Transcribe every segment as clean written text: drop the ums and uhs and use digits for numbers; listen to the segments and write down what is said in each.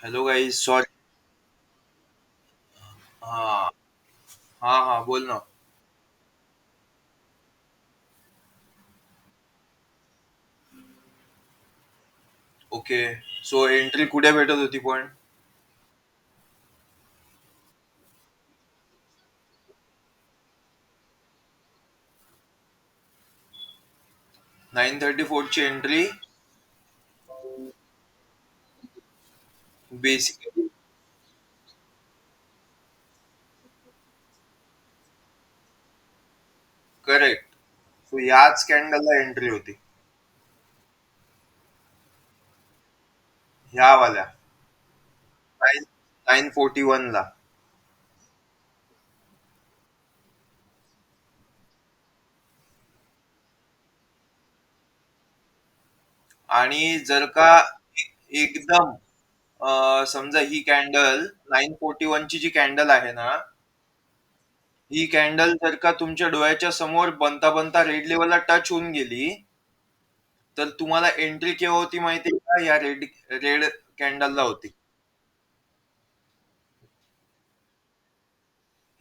Hello guys sorry. हा हा हा बोल ना. ओके. सो एंट्री कुठे भेटत होती पण? 934 ची एंट्री. Basically correct. सो याच कॅन्डलला एंट्री होती, ह्या वाल्या 941 ला. आणि जर का एकदम समजा ही कॅन्डल 941 ची जी कॅन्डल आहे ना, ही कॅन्डल जर का तुमच्या डोळ्याच्या समोर बनता बनता रेड लेवलला टच होऊन गेली, तर तुम्हाला एंट्री केव्हा होती माहिती आहे का? या रेड रेड कॅन्डलला होती.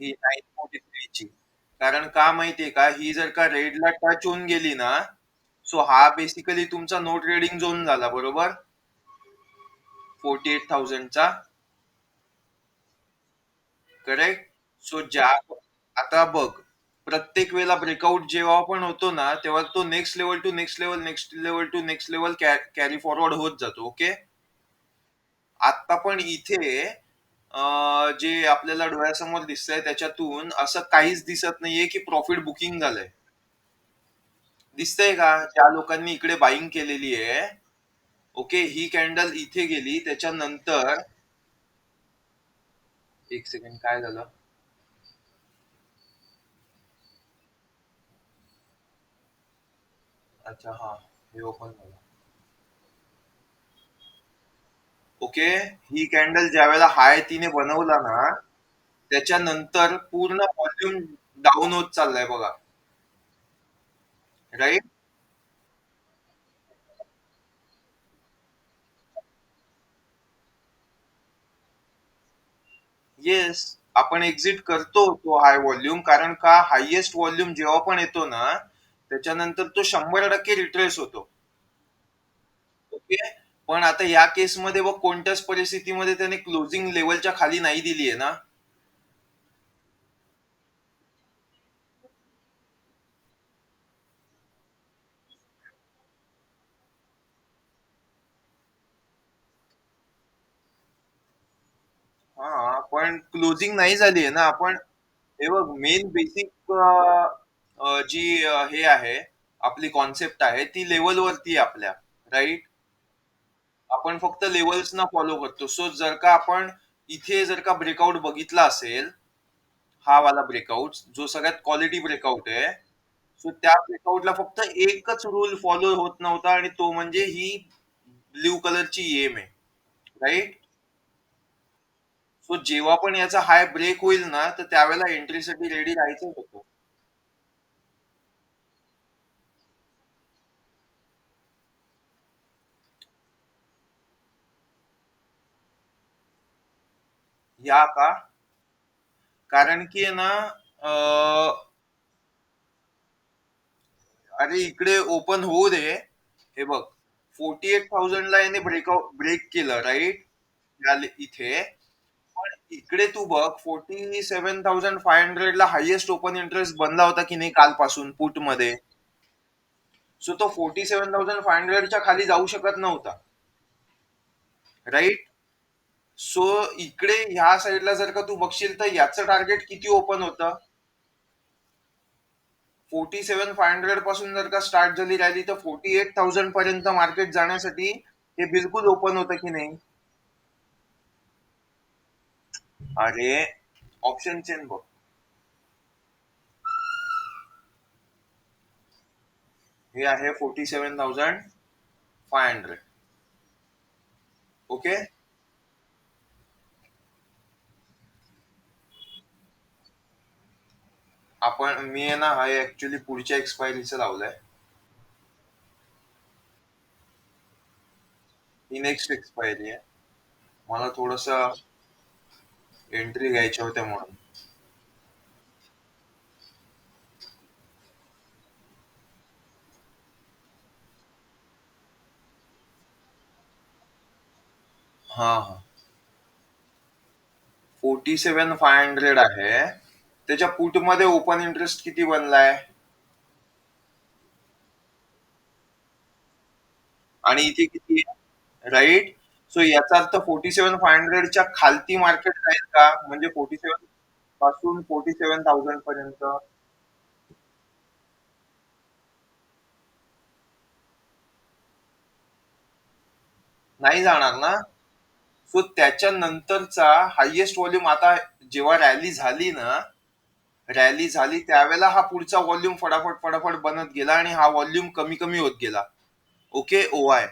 ही 943 ची. कारण का माहितीये का, ही जर का रेडला टच होऊन गेली ना, सो हा बेसिकली तुमचा नो ट्रेडिंग झोन झाला, बरोबर. 48,000 चा. करेक्ट. सो ज्या आता बघ, प्रत्येक वेळेला ब्रेकआउट जेव्हा पण होतो ना, तेव्हा तो next level to next level, next level to next level carry forward होत जातो. ओके. आता पण इथे जे आपल्याला डोळ्यासमोर दिसतंय त्याच्यातून असं काहीच दिसत नाहीये की प्रॉफिट बुकिंग झालंय. दिसतंय का ज्या लोकांनी इकडे बाईंग केलेली आहे? ओके, ही कॅन्डल इथे गेली त्याच्यानंतर. एक सेकंड, काय झालं? अच्छा, हा. हे ओपन झालं. ओके. ही कॅन्डल ज्या वेळेला हाय तिने बनवला ना, त्याच्यानंतर पूर्ण व्हॉल्यूम डाऊन होत चाललाय बघा. राईट. येस. आपण एक्झिट करतो तो हाय व्हॉल्यूम, कारण का हायएस्ट व्हॉल्यूम जेव्हा पण येतो ना, त्याच्यानंतर तो 100% रिट्रेस होतो. ओके. पण आता या केसमध्ये बघ, कोणत्याच परिस्थितीमध्ये त्याने क्लोजिंग लेवलच्या खाली नाही दिली आहे ना. हा, पण क्लोजिंग नाही झाली आहे ना. आपण हे बघ, मेन बेसिक जी हे आहे, आपली कॉन्सेप्ट आहे ती लेवल वरती आहे आपल्या. राईट. आपण फक्त लेवल्स ना फॉलो करतो. सो जर का आपण इथे जर का ब्रेकआउट बघितला असेल, हा वाला ब्रेकआउट जो सगळ्यात क्वालिटी ब्रेकआउट आहे, सो त्या ब्रेकआउटला फक्त एकच रूल फॉलो होत नव्हता, आणि तो म्हणजे ही ब्ल्यू कलरची एम आहे. राईट. सो जेव्हा पण याचा हाय ब्रेक होईल ना, तर त्यावेळेला एंट्रीसाठी रेडी राहायचं होतं. या का? कारण की आहे ना, अरे इकडे ओपन होऊ दे. हे बघ, 48,000 ला याने ब्रेकआउट ब्रेक केलं, राईट. इथे. पण इकडे तू बघ, 47,500 ला हायएस्ट ओपन इंटरेस्ट बनला होता की नाही कालपासून पुट मध्ये. सो तो 47,500च्या खाली जाऊ शकत नव्हता. राईट. सो इकडे ह्या साईडला जर का तू बघशील, तर याचं टार्गेट किती ओपन होतं? 47,500 पासून जर का स्टार्ट झाली रॅली, तर 48,000 पर्यंत मार्केट जाण्यासाठी हे बिलकुल ओपन होतं की नाही? अरे, ऑप्शन चेन बघ. हे आहे 47,500. ओके. आपण मी आहे ना, हा ऍक्च्युली पुढच्या एक्सपायरीचं लावलंय. ही नेक्स्ट एक्सपायरी आहे. मला थोडस एंट्री घ्यायच्या होत्या म्हणून. हा हा. 47,500 आहे. त्याच्या पुट मध्ये ओपन इंटरेस्ट किती बनलाय? आणि इथे किती आहे? राईट. सो याचा अर्थ 47,500च्या खालती मार्केट जाईल का? म्हणजे 47 पासून 47,000 पर्यंत नाही जाणार ना. सो त्याच्यानंतरचा हायएस्ट व्हॉल्यूम आता जेव्हा रॅली झाली त्यावेळेला हा पुढचा व्हॉल्यूम फटाफट फटाफट बनत गेला आणि हा व्हॉल्यूम कमी कमी होत गेला. ओके ओआय.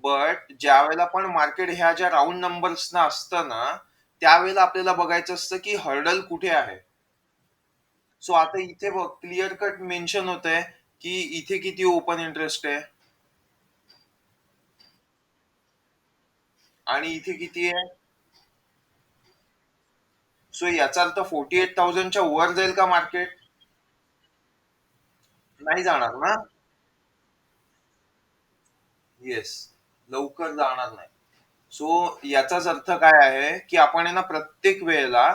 बट ज्या वेळेला पण मार्केट ह्या ज्या राऊंड नंबर्स ना असतं ना, त्यावेळेला आपल्याला बघायचं असतं की हर्डल कुठे आहे. सो आता इथे बघ क्लिअर कट मेन्शन होत आहे की इथे किती ओपन इंटरेस्ट आहे आणि इथे किती आहे. सो याचा अर्थ 48,000च्या वर जाईल का मार्केट? नाही जाणार ना. येस. लवकर जाणार नाही. सो याचाच अर्थ काय आहे की आपण आहे ना प्रत्येक वेळेला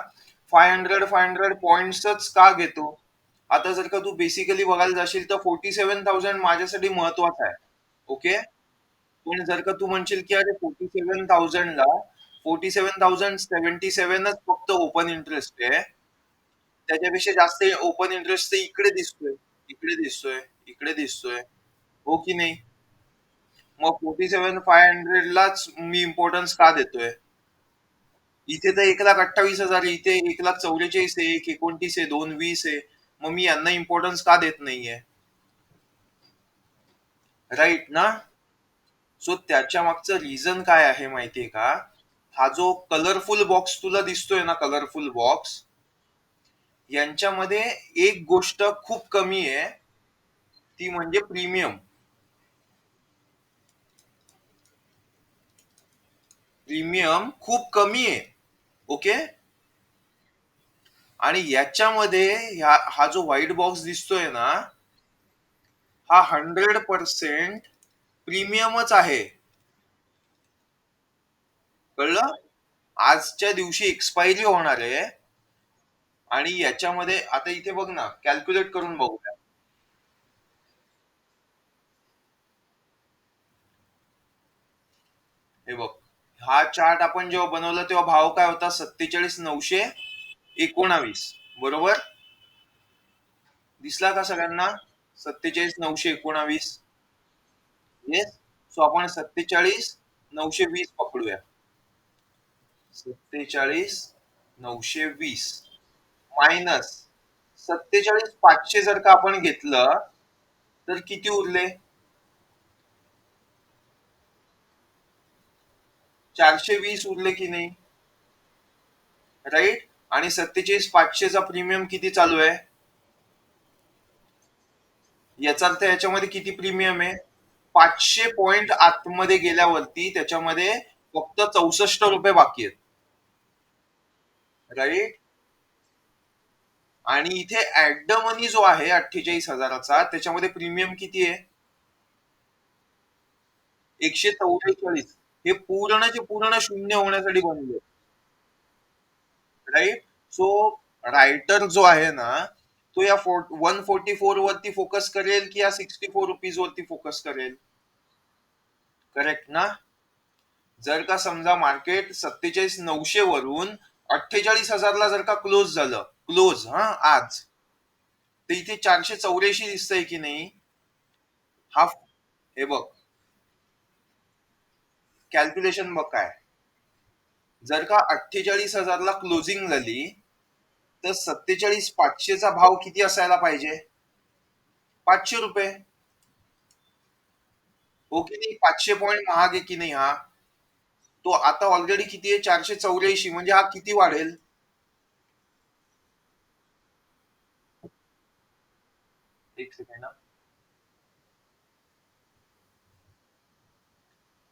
500 पॉइंट्सच का घेतो. आता जर का तू बेसिकली बघायला जाशील तर 47,000 माझ्यासाठी महत्वाचा आहे. ओके. पण जर का तू म्हणशील की अरे 47,000च फक्त ओपन इंटरेस्ट आहे, त्याच्यापेक्षा जास्त ओपन इंटरेस्ट तर इकडे दिसतोय, इकडे दिसतोय, इकडे दिसतोय. हो की नाही? मग 47,500 लाच मी इम्पॉर्टन्स का देतोय? इथे तर 1,28,000 आहे, इथे 1,44,000 आहे, 1,29 आहे, 2,20 आहे. मग मी यांना इम्पॉर्टन्स का देत नाहीये? राईट ना. सो त्याच्या मागचं रिझन काय आहे माहितीये का? हा जो कलरफुल बॉक्स तुला दिसतोय ना, कलरफुल बॉक्स, यांच्यामध्ये एक गोष्ट खूप कमी आहे, ती म्हणजे प्रीमियम. प्रीमियम खूप कमी आहे. ओके. आणि याच्यामध्ये हा जो व्हाईट बॉक्स दिसतोय ना, हा 100% प्रीमियमच आहे. कळलं. आजच्या दिवशी एक्सपायरी होणार आहे. आणि याच्यामध्ये आता इथे बघ ना, कॅल्क्युलेट करून बघूया. हे बघ. हा चार्ट आपण जेव्हा बनवला तेव्हा भाव काय होता? 47,919. बरोबर. दिसला का सगळ्यांना? 47,919. येस. सो आपण 47,920 पकडूया. 47,920 मायनस 47,500 जर का आपण घेतलं तर किती उरले? 420 उरले की नाही? राईट. आणि 47,500चा प्रीमियम किती चालू आहे? याचा अर्थ याच्यामध्ये किती प्रीमियम आहे? 500 पॉइंट आतमध्ये गेल्यावरती त्याच्यामध्ये फक्त 64 रुपये बाकी आहेत. राईट. आणि इथे ऍट द मनी जो आहे 48,000चा, त्याच्यामध्ये प्रीमियम किती आहे? 144. हे पूर्णचे पूर्ण शून्य होण्यासाठी बनले. राईट. सो रायटर जो आहे ना, तो या 144 वरती फोकस करेल की या 64 रुपीज वरती फोकस करेल? करेक्ट ना. जर का समजा मार्केट 47,900 वरून 48,000ला जर का क्लोज झालं, क्लोज हा आज, तर इथे 484 दिसतंय की नाही? हा. हे बघ. कॅल्क्युलेशन बघ काय. जर का 48,000ला क्लोजिंग झाली तर 47,500चा भाव किती असायला पाहिजे? 500 रुपये. हो की नाही? 500 पॉईंट महाग आहे की नाही हा? तो आता ऑलरेडी किती आहे? 484. म्हणजे हा किती वाढेल? एक सेकंड.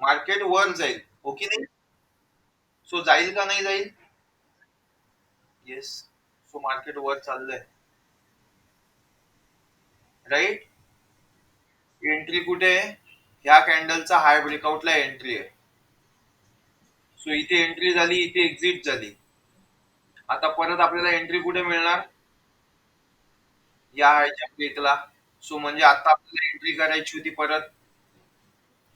मार्केट वर जाईल, हो की नाही? सो जाईल का नाही जाईल? येस. सो मार्केट वर चाललंय, राईट. एंट्री कुठे आहे? ह्या कॅन्डलचा हाय ब्रेकआउटला एंट्री आहे. सो इथे एंट्री झाली, इथे एक्झिट झाली. आता परत आपल्याला एंट्री कुठे मिळणार? या हायच्या ब्रेकला. सो म्हणजे आता आपल्याला एंट्री करायची होती परत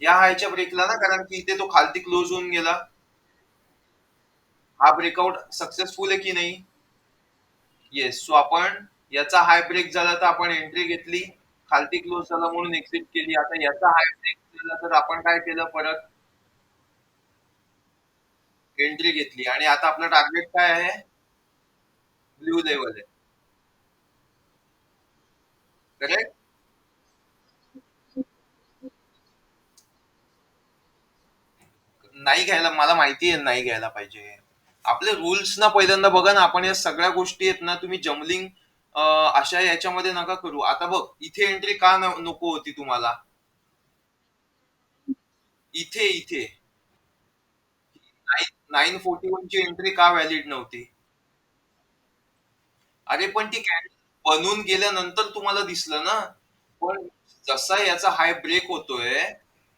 या हायच्या ब्रेकला ना, कारण की इथे तो खालती क्लोज होऊन गेला. हा ब्रेकआउट सक्सेसफुल आहे की नाही? येस. सो आपण याचा हाय ब्रेक झाला तर आपण एंट्री घेतली, खालती क्लोज झाला म्हणून एक्झिट केली. आता याचा हाय ब्रेक झाला तर आपण काय केलं, परत एंट्री घेतली. आणि आता आपलं टार्गेट काय आहे? ब्ल्यू लेवल आहे, करेक्ट. नाही घ्यायला, मला माहिती आहे नाही घ्यायला पाहिजे. आपले रुल्स ना पहिल्यांदा बघा ना. आपण या सगळ्या गोष्टी आहेत ना, तुम्ही जमलिंग अशा याच्यामध्ये नका करू. आता बघ, इथे एंट्री का नको होती तुम्हाला? इथे इथे 941 ची एंट्री का व्हॅलिड नव्हती? अरे पण ती कॅन्डल बनून गेल्यानंतर तुम्हाला दिसलं ना. पण जसा याचा हाय ब्रेक होतोय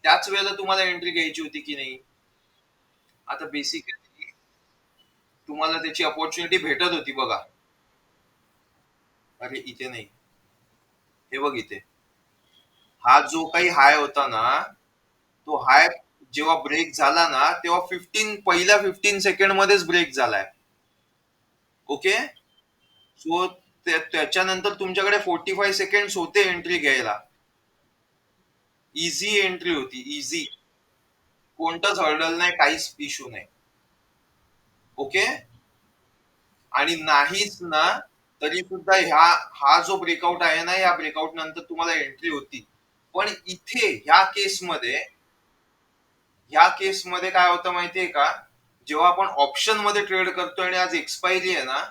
त्याच वेळेला तुम्हाला एंट्री घ्यायची होती की नाही? आता बेसिकली तुम्हाला त्याची अपॉर्च्युनिटी भेटत होती बघा. अरे इथे नाही, हे बघ इथे. हा जो काही हाय होता ना, तो हाय जेव्हा ब्रेक झाला ना तेव्हा पहिल्या 15 सेकंड मध्येच ब्रेक झालाय. ओके. सो त्याच्यानंतर तुमच्याकडे 45 सेकंड होते एंट्री घ्यायला. इझी एंट्री होती, इझी. कोणताच हर्डल नाही, काहीच इश्यू नाही. ओके. आणि नाहीच ना, तरी सुद्धा हा जो ब्रेकआउट आहे ना, या ब्रेकआउट नंतर तुम्हाला एंट्री होती. पण इथे ह्या केसमध्ये काय होतं माहितीये का? जेव्हा आपण ऑप्शन मध्ये ट्रेड करतोय आणि आज एक्सपायरी आहे ना,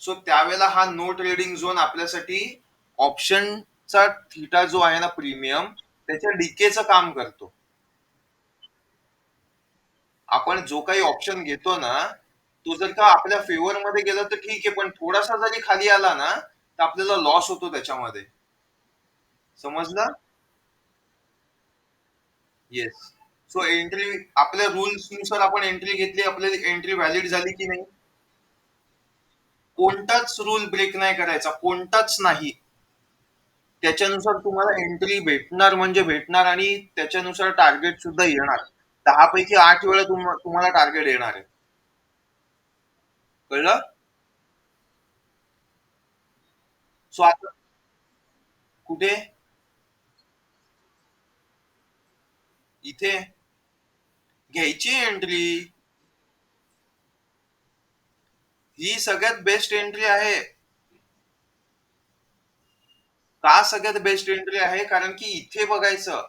सो त्यावेळेला हा नो ट्रेडिंग झोन आपल्यासाठी ऑप्शनचा थिटा जो आहे ना, प्रीमियम, त्याच्या डिकेचं काम करतो. आपण जो काही ऑप्शन घेतो ना, तो जर का आपल्या फेवर मध्ये गेला तर ठीक आहे, पण थोडासा जरी खाली आला ना तर आपल्याला लॉस होतो त्याच्यामध्ये. समजलं? येस. सो एंट्री आपल्या रुल्स नुसार आपण एंट्री घेतली, आपल्याला एंट्री व्हॅलिड झाली की नाही? कोणताच रूल ब्रेक नाही करायचा, कोणताच नाही. त्याच्यानुसार तुम्हाला एंट्री भेटणार म्हणजे भेटणार, आणि त्याच्यानुसार टार्गेट सुद्धा येणार. 10 पैकी 8 वेळा तुम्हाला टार्गेट येणार आहे. कळलं? सो आता कुठे? इथे घ्यायची एंट्री. ही सगळ्यात बेस्ट एंट्री आहे. का सगळ्यात बेस्ट एंट्री आहे? कारण की इथे बघायचं,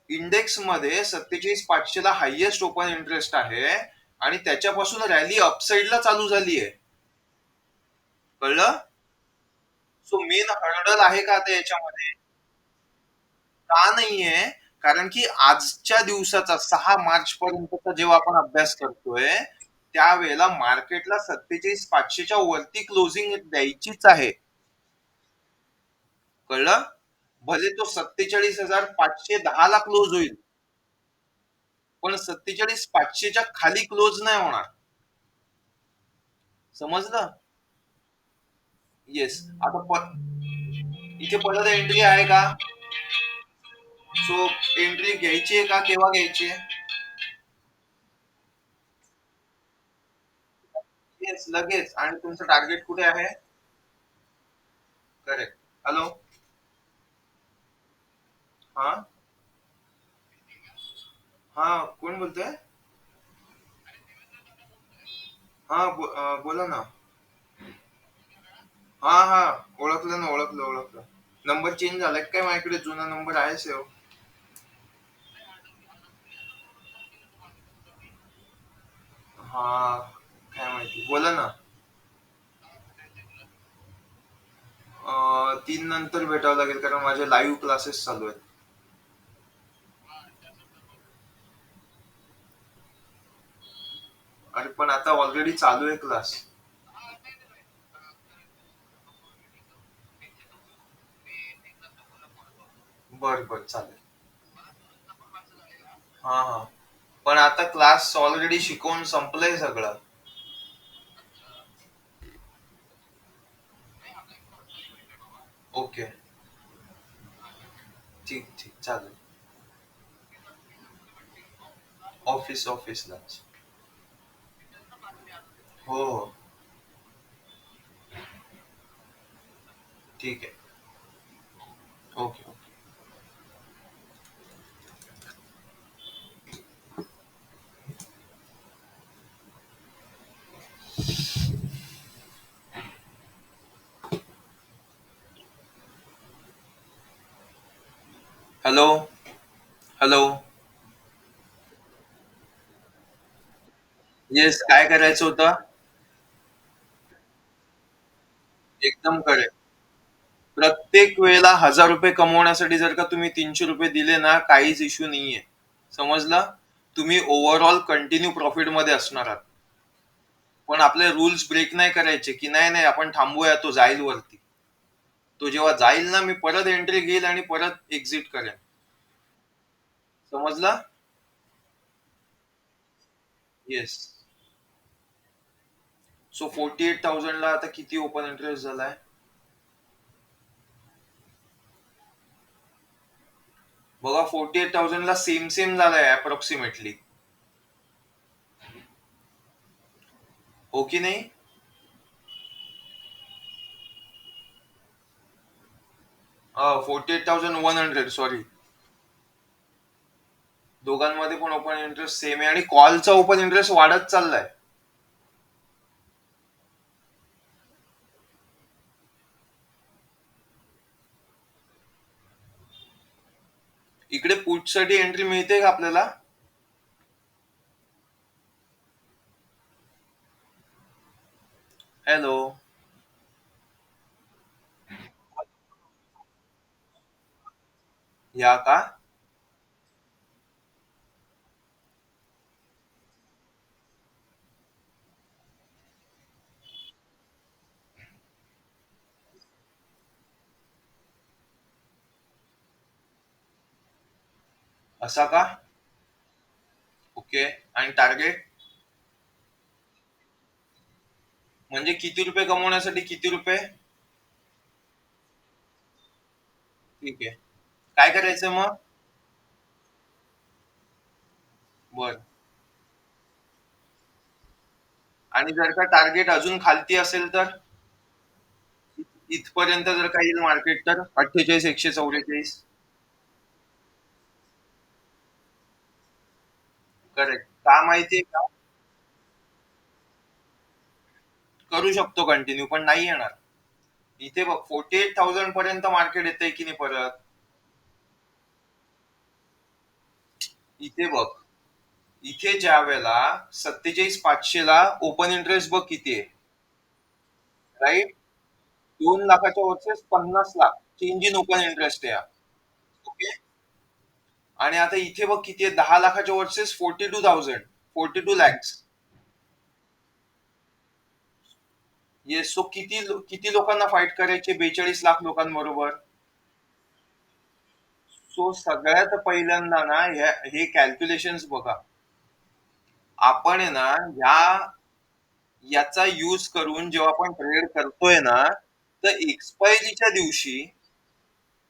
इंडेक्स मध्ये 47,500 ला हायएस्ट ओपन इंटरेस्ट आहे, आणि त्याच्यापासून रॅली अपसाईडला चालू झाली आहे. कळलं? सो मेन हर्डल आहे का आता याच्यामध्ये? का नाहीये? कारण की आजच्या दिवसाचा 6 मार्च पर्यंतचा जेव्हा आपण अभ्यास करतोय, त्यावेळेला मार्केटला 47,500च्या वरती क्लोजिंग द्यायचीच आहे. कळलं? भले तो 47,510 ला क्लोज होईल, पण 47,500च्या खाली क्लोज नाही होणार. समजलं? येस. आता इथे परत एंट्री आहे का? सो एंट्री घ्यायची आहे का, केव्हा घ्यायची आहे? येस, लगेच. आणि तुमचं टार्गेट कुठे आहे? करेक्ट. हॅलो. हा. हा, कोण बोलतोय? हा, बोला ना. हा हा, ओळखलं ना, ओळखलं ओळखलं. नंबर चेंज झालाय काय माझ्याकडे? जुना नंबर आहे सेव. हा, काय माहिती, बोला ना. 3 नंतर भेटावं लागेल, कारण माझे लाईव्ह क्लासेस चालू आहेत. अरे पण आता ऑलरेडी चालू आहे क्लास. बर बर चालेल. हा हा. पण आता क्लास ऑलरेडी शिकवून संपलंय सगळं. ओके. ठीक ठीक चालेल. ऑफिसलाच. हो हो. ठीक आहे. Okay okay. Hello. Hello. Yes, काय करायचं होतं? एकदम करेक्ट. प्रत्येक वेळेला 1,000 रुपये कमवण्यासाठी जर का तुम्ही 300 रुपये दिले ना, काहीच इश्यू नाहीये. समजला? तुम्ही ओव्हरऑल कंटिन्यू प्रॉफिट मध्ये असणार आहात. पण आपले रूल्स ब्रेक नाही करायचे, की नाही नाही आपण थांबूया, तो जाईल वरती. तो जेव्हा जाईल ना, मी परत एंट्री घेईल आणि परत एक्झिट करेन. समजला? येस. सो 48,000 ला आता किती ओपन इंटरेस्ट झालाय? बघा, 48,000 ला सेम सेम झालाय अप्रॉक्सिमेटली. हो की नाही? 48,100, सॉरी. दोघांमध्ये पण ओपन इंटरेस्ट सेम आहे आणि कॉलचा ओपन इंटरेस्ट वाढत चाललाय. इकडे पुट साठी एंट्री मिळते का आपल्याला? हॅलो. या का? असा का? ओके. आणि टार्गेट म्हणजे किती रुपये कमवण्यासाठी किती रुपये? ठीक आहे. काय करायचं मग? बर. आणि जर का टार्गेट अजून खालती असेल तर? इथपर्यंत जर का येईल मार्केट तर 48,144. करेक्ट. का माहितीये का? करू शकतो कंटिन्यू, पण नाही येणार. इथे बघ, 48,000 पर्यंत मार्केट येतंय की नाही परत. इथे बघ, इथे ज्या वेळेला 47,500 ला ओपन इंटरेस्ट बघ किती आहे. राईट. 2 लाखाच्या versus 50 lakh change in open interest आहे हा. ओके. आणि आता इथे बघ किती आहे, 10 लाखाच्या वर्सेस 42,000, 42 लॅक्स. येस. सो किती लोकांना फाईट करायचे 42 लाख लोकांबरोबर? सो सगळ्यात पहिल्यांदा ना हे कॅल्क्युलेशन्स बघा. आपण आहे ना, याचा यूज करून जेव्हा आपण ट्रेड करतोय ना, तर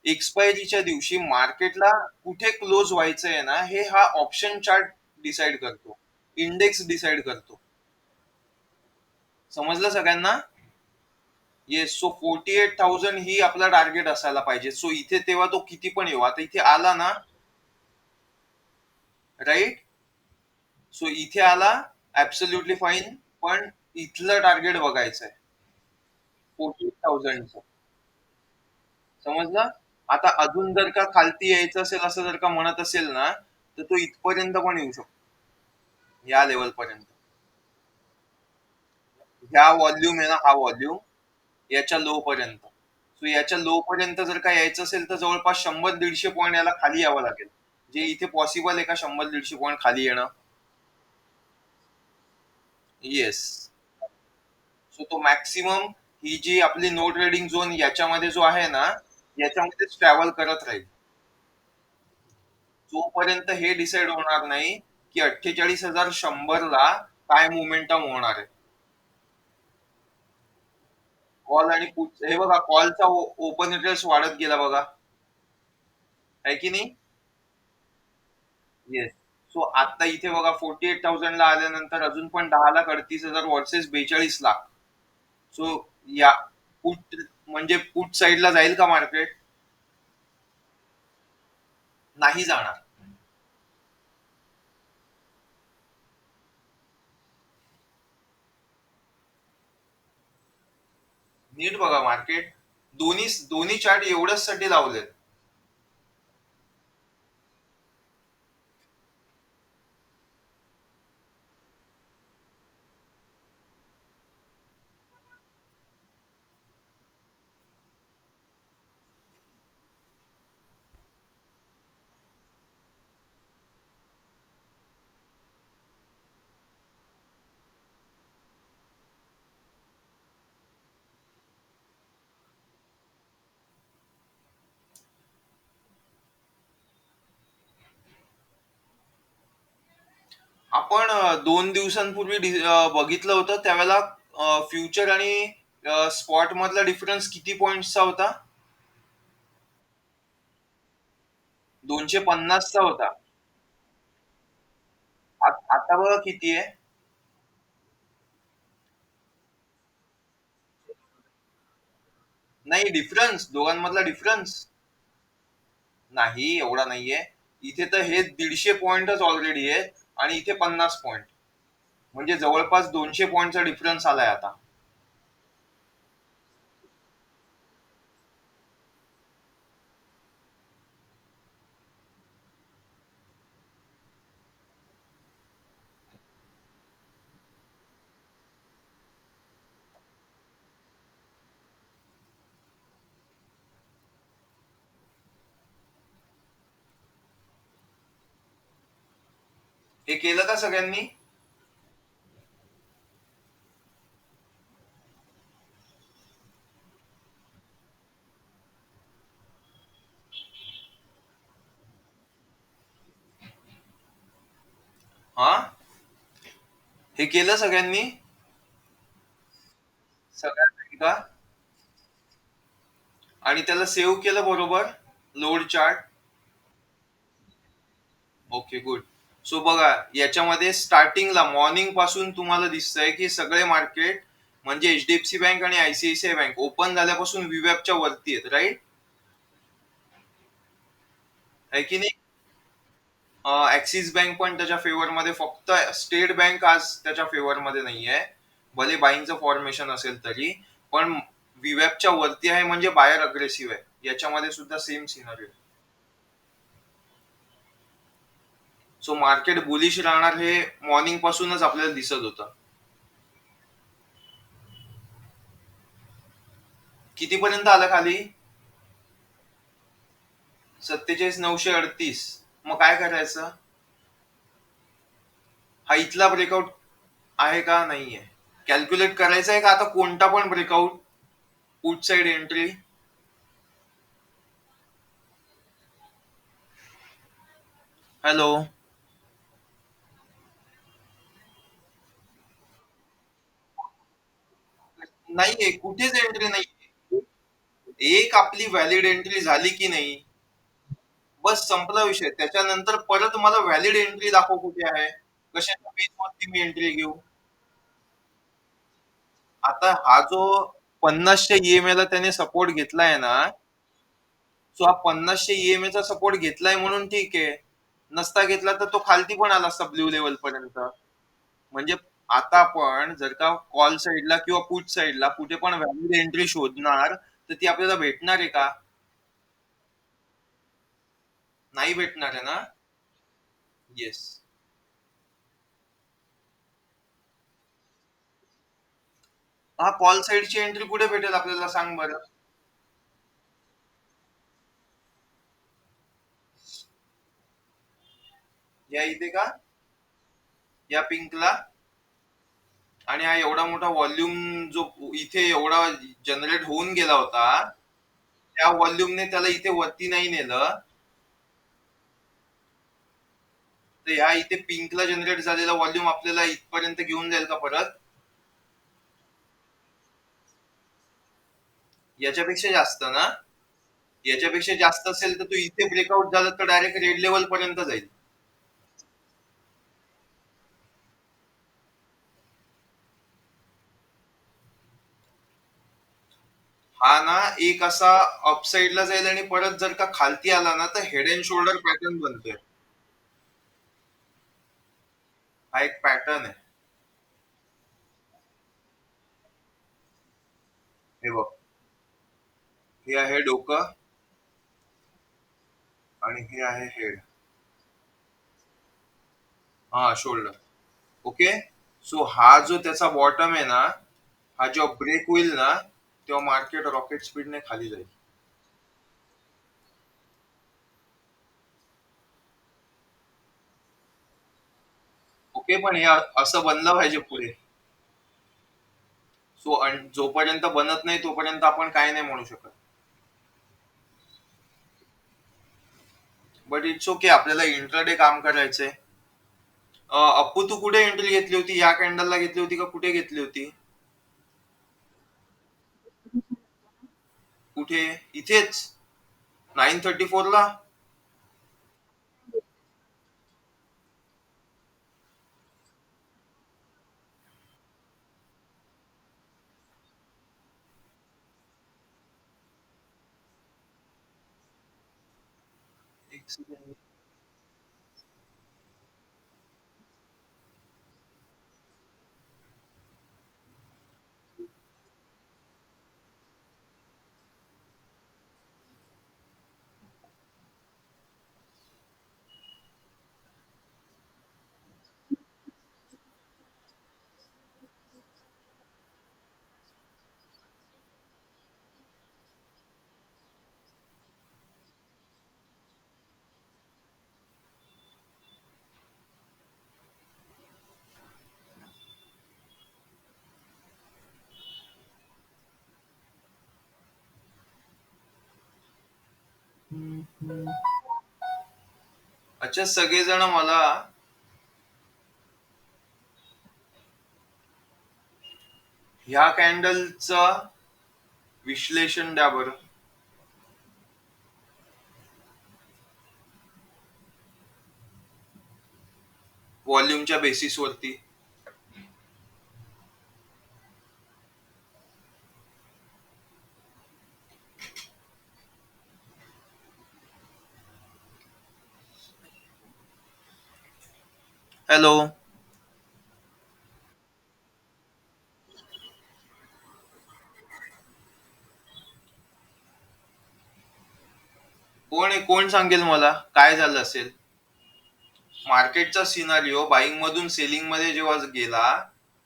एक्सपायरीच्या दिवशी मार्केटला कुठे क्लोज व्हायचंय ना, हे हा ऑप्शन चार्ट डिसाइड करतो. इंडेक्स डिसाइड करतो. समजलं सगळ्यांना? येस. सो 48,000 ही आपला टार्गेट असायला पाहिजे. सो इथे तेव्हा तो किती पण येऊ, आता इथे आला ना, राईट. सो इथे आला, ऍब्सोल्युटली फाईन. पण इथलं टार्गेट बघायचंय 48,000चं. समजलं? आता अजून जर का खालती यायचं असेल असं जर का म्हणत असेल ना, तर तो इथपर्यंत पण येऊ शकतो, या लेवल पर्यंत. ह्या व्हॉल्यूम आहे ना, हा व्हॉल्यूम याच्या लो पर्यंत. सो याच्या लो पर्यंत जर का यायचं असेल तर जवळपास 100-150 पॉईंट याला खाली यावं लागेल. जे इथे पॉसिबल आहे का 100-150 पॉईंट खाली येणं? येस. सो तो मॅक्सिमम ही जी आपली नो ट्रेडिंग झोन याच्यामध्ये जो आहे ना, याच्यामध्येच ट्रॅव्हल करत राहील. जोपर्यंत हे डिसाईड होणार नाही, की 48,100 ला काय मोमेंटम होणार आहे. कॉल आणि पुट हे बघा कॉलचा ओपन इंटरेस्ट वाढत गेला बघा. आहे की नाही? येस. सो आता इथे बघा 48,000 ला आल्यानंतर अजून पण 10,38,000 वर्सेस 42,00,000. सो या पुट म्हणजे पुट साइडला जाईल का मार्केट? नाही जाणार. नीट बघा मार्केट. दोन्ही दोन्ही चार्ट एवढ्याच साठी लावलेत. आपण 2 दिवसांपूर्वी बघितलं होतं त्यावेळेला फ्युचर आणि स्पॉट मधला डिफरन्स किती पॉइंटचा होता? 250चा होता. आता बघा किती आहे? नाही डिफरन्स दोघांमधला डिफरन्स नाही एवढा नाहीये. इथे तर हे 150 पॉइंटच ऑलरेडी आहेत आणि इथे 50 पॉइंट म्हणजे जवळपास 200 पॉइंटचा डिफरन्स आलाय आता. हे केलं का सगळ्यांनी? हा, हे केलं सगळ्यांनी? सगळ्यांनी का? आणि त्याला सेव्ह केलं बरोबर load chart. Okay good. So बघा याच्यामध्ये स्टार्टिंगला मॉर्निंग पासून तुम्हाला दिसतंय की सगळे मार्केट म्हणजे एचडीएफसी बँक आणि आयसीआयसीआय बँक ओपन झाल्यापासून विवॅपच्या वरती आहेत राईट. आहे की नाही? ऍक्सिस बँक पण त्याच्या फेवर मध्ये फक्त स्टेट बँक आज त्याच्या फेवर मध्ये नाहीये. भले बाईंगचं फॉर्मेशन असेल तरी पण विवॅपच्या वरती आहे म्हणजे बायर अग्रेसिव्ह आहे याच्यामध्ये सुद्धा same scenery. So market bullish राहणार हे मॉर्निंग पासूनच आपल्याला दिसत होतं. कितीपर्यंत आलं खाली? 47,938. मग काय करायचं? हा इथला ब्रेकआउट आहे का नाहीये? कॅल्क्युलेट करायचं आहे का आता कोणता पण breakout put side entry? Hello. नाहीये कुठेच एंट्री नाही. एक आपली व्हॅलिड एंट्री झाली की नाही बस संपला विषय. त्याच्यानंतर परत मला व्हॅलिड एंट्री दाखव कुठे आहे. कशाच्या बेसवरती मी एंट्री घेऊ? आता हा जो 50च्या ईएमए ला त्याने सपोर्ट घेतलाय ना, सो हा 50च्या ईएमए चा सपोर्ट घेतलाय म्हणून ठीक आहे. नसता घेतला तर तो खालती पण आला असता ब्ल्यू लेवल पर्यंत. म्हणजे आता आपण जर का कॉल साइडला किंवा पुट साइडला कुठे पण व्हॅलिड एंट्री शोधणार तर ती आपल्याला भेटणार आहे का? नाही भेटणार आहे ना? येस. हा कॉल साइडची एंट्री कुठे भेटेल आपल्याला सांग बरं. या इथे का? या पिंकला? आणि हा एवढा मोठा व्हॉल्यूम जो इथे एवढा जनरेट होऊन गेला होता, त्या व्हॉल्यूमने त्याला इथे वरती नाही नेलं, तर ह्या इथे पिंकला जनरेट झालेला व्हॉल्यूम आपल्याला इथपर्यंत घेऊन जाईल का परत? याच्यापेक्षा जास्त ना? याच्यापेक्षा जास्त असेल तर तू इथे ब्रेकआउट झालं तर डायरेक्ट रेड लेवल पर्यंत जाईल. हा ना एक असा अपसाइडला जाईल आणि परत जर का खालती आला ना तर हेड अँड शोल्डर पॅटर्न बनतोय. हा एक पॅटर्न आहे. हे बघ, हे आहे डोकं आणि हे आहे हेड. हा शोल्डर. ओके. सो हा जो त्याचा बॉटम आहे ना, हा जेव्हा ब्रेक होईल ना तेव्हा मार्केट रॉकेट स्पीडने खाली जाईल. ओके पण हे असं बनलं पाहिजे पुढे. सो जोपर्यंत बनत नाही तोपर्यंत आपण काय नाही म्हणू शकत. बट इट्स ओके, आपल्याला इंट्राडे काम करायचंय. अप्पू तू कुठे एंट्री घेतली होती? या कॅन्डलला घेतली होती का कुठे घेतली होती? कुठे? इथेच 9:34 ला. एक सेकंड. अच्छा, सगळेजण मला ह्या कॅन्डलचं विश्लेषण द्या बरं. व्हॉल्यूमच्या बेसिसवरती. हॅलो. कोण आहे? कोण सांगेल मला काय झालं असेल? मार्केटचा सिनारिओ बाईंग मधून सेलिंग मध्ये जेव्हा गेला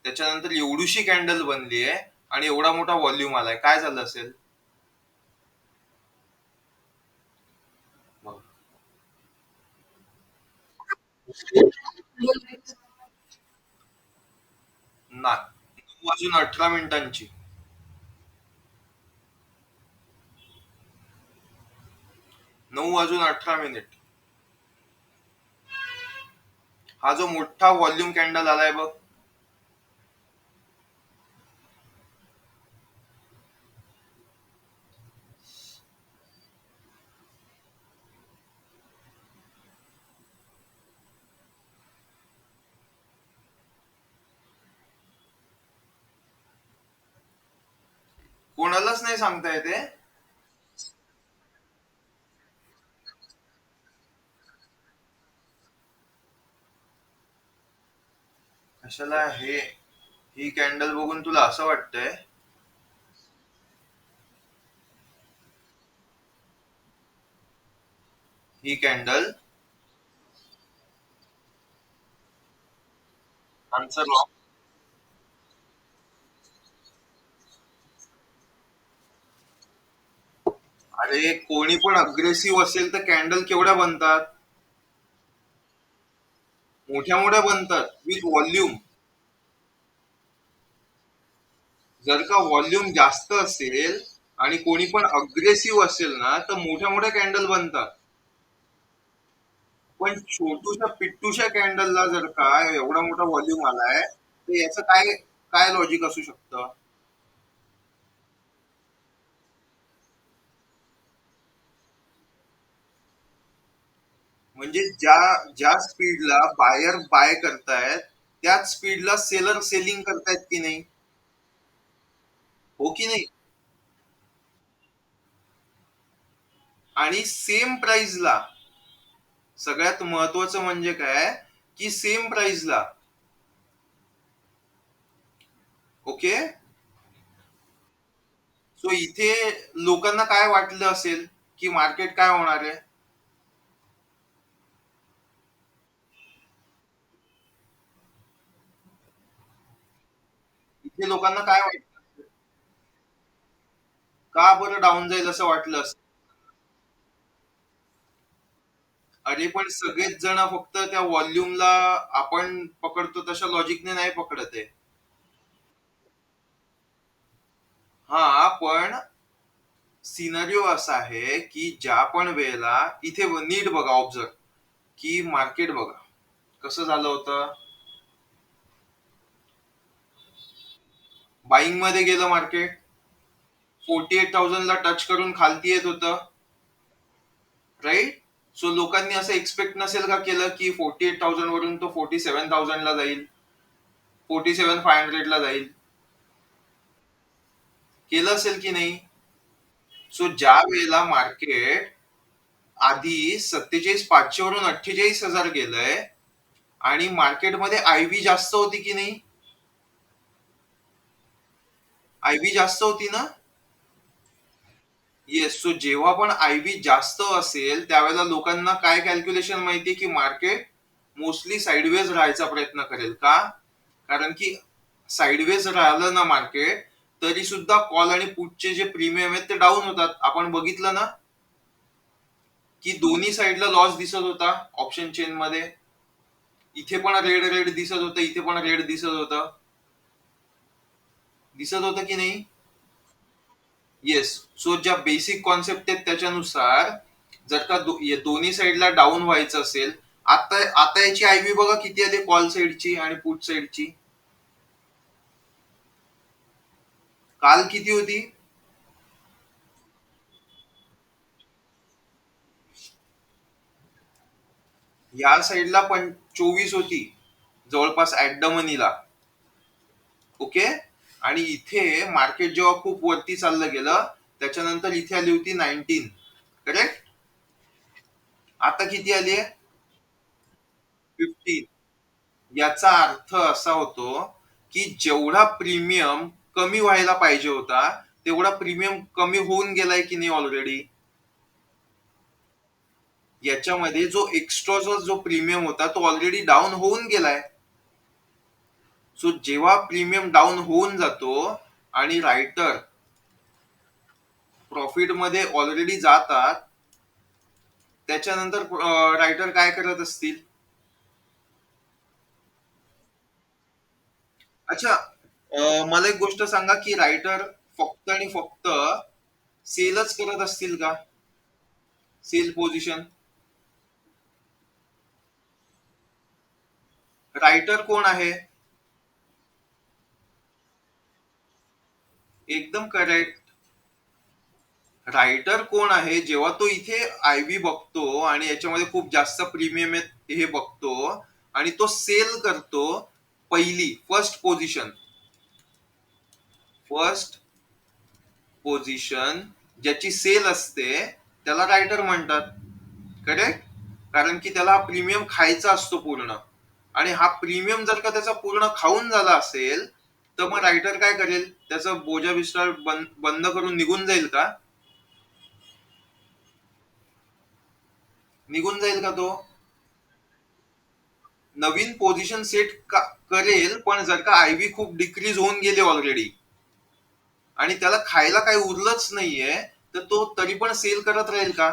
त्याच्यानंतर एवढीशी कॅन्डल बनली आहे आणि एवढा मोठा व्हॉल्यूम आलाय, काय झालं असेल? ना 9:18 9:18. हा जो मोठा व्हॉल्यूम कॅन्डल आलाय बघ, कोणालाच नाही सांगता येते. कशाला हे? ही कॅन्डल बघून तुला असं वाटतंय? ही कॅन्डल आन्सर. अरे कोणी पण अग्रेसिव्ह असेल तर कॅन्डल केवढ्या बनतात? मोठ्या मोठ्या बनतात विथ व्हॉल्यूम. जर का व्हॉल्यूम जास्त असेल आणि कोणी पण अग्रेसिव्ह असेल ना, तर मोठ्या मोठ्या कॅन्डल बनतात. पण छोटूशा पिट्टूशा कॅन्डलला जर का एवढा मोठा व्हॉल्यूम आलाय, तर याचं काय काय लॉजिक असू शकतं? म्हणजे ज्या ज्या स्पीडला बायर बाय करतायत, त्याच स्पीडला सेलर सेलिंग करतायत की नाही? हो की नाही? आणि सेम प्राइसला, सगळ्यात महत्वाचं म्हणजे काय, की सेम प्राइसला, ओके. सो इथे लोकांना काय वाटलं असेल, की मार्केट काय होणार आहे? इथे लोकांना काय वाटलं, का बरं डाऊन जाईल असं वाटलं असेल? अरे पण सगळेच जण फक्त त्या व्हॉल्यूमला आपण पकडतो तशा लॉजिकने नाही पकडत आहे. हा पण सिनारिओ असा आहे की ज्या पण वेळेला इथे नीट बघा, ऑब्झर्व, की मार्केट बघा कसं झालं होतं. बाईंग मध्ये गेलं मार्केट, 48,000 ला टच करून खालती येत होतं, राईट. सो लोकांनी असं एक्सपेक्ट नसेल का केलं की 48,000 वरून तो 47,000 ला जाईल, 47,500 ला जाईल? केलं असेल की नाही? सो ज्या वेळेला मार्केट आधी 47,500 वरून 48,000 गेलंय आणि मार्केटमध्ये आयव्ही जास्त होती की नाही? आयव्ही जास्त होती ना? येस. सो जेव्हा पण आयव्ही जास्त असेल त्यावेळेला लोकांना काय कॅल्क्युलेशन माहिती, की मार्केट मोस्टली साईडवेज राहायचा प्रयत्न करेल. का? कारण की साईडवेज राहिलं ना मार्केट, तरी सुद्धा कॉल आणि पुटचे जे प्रीमियम आहेत ते डाऊन होतात. आपण बघितलं ना, की दोन्ही साईडला लॉस दिसत होता ऑप्शन चेन मध्ये. इथे पण रेड रेड दिसत होतं, इथे पण रेड दिसत होतं. दिसत होतं की नाही? येस. सो ज्या बेसिक कॉन्सेप्ट आहेत त्याच्यानुसार, जर का दोन्ही साईडला डाऊन व्हायचं असेल, आता आता याची आयव्ही बघा किती आली, कॉल साईडची आणि पुट साईडची. काल किती होती? या साईडला पण 24 होती, जवळपास ऍट द मनीला, ओके. आणि इथे मार्केट जेव्हा खूप वरती चाललं गेलं, त्याच्यानंतर इथे आली होती 19, करेक्ट. आता किती आली आहे? 15. याचा अर्थ असा होतो की जेवढा प्रीमियम कमी व्हायला पाहिजे होता, तेवढा प्रीमियम कमी होऊन गेलाय की नाही ऑलरेडी. याच्यामध्ये जो एक्स्ट्राचा जो प्रीमियम होता तो ऑलरेडी डाऊन होऊन गेलाय. सो जेव्हा प्रीमियम डाऊन होऊन जातो आणि रायटर प्रॉफिट मध्ये ऑलरेडी जातात, त्याच्यानंतर रायटर काय करत असतील? अच्छा, मला एक गोष्ट सांगा की रायटर फक्त आणि फक्त सेलच करत असतील का? Sale position. रायटर कोण आहे? एकदम करेक्ट. रायटर कोण आहे, जेव्हा तो इथे आयव्ही बघतो आणि याच्यामध्ये खूप जास्त प्रीमियम आहे हे बघतो आणि तो सेल करतो, पहिली फर्स्ट पोझिशन, फर्स्ट पोझिशन ज्याची सेल असते त्याला रायटर म्हणतात, करेक्ट. कारण की त्याला हा प्रीमियम खायचा असतो पूर्ण, आणि हा प्रीमियम जर का त्याचा पूर्ण खाऊन झाला असेल, तर मग रायटर काय करेल, त्याचा बोजा विस्तार बंद करून निघून जाईल का? निघून जाईल का तो? नवीन पोझिशन सेट करेल, पण जर का आयव्ही खूप डिक्रीज होऊन गेली ऑलरेडी आणि त्याला खायला काही उरलंच नाहीये, तर तो तरी पण सेल करत राहील का?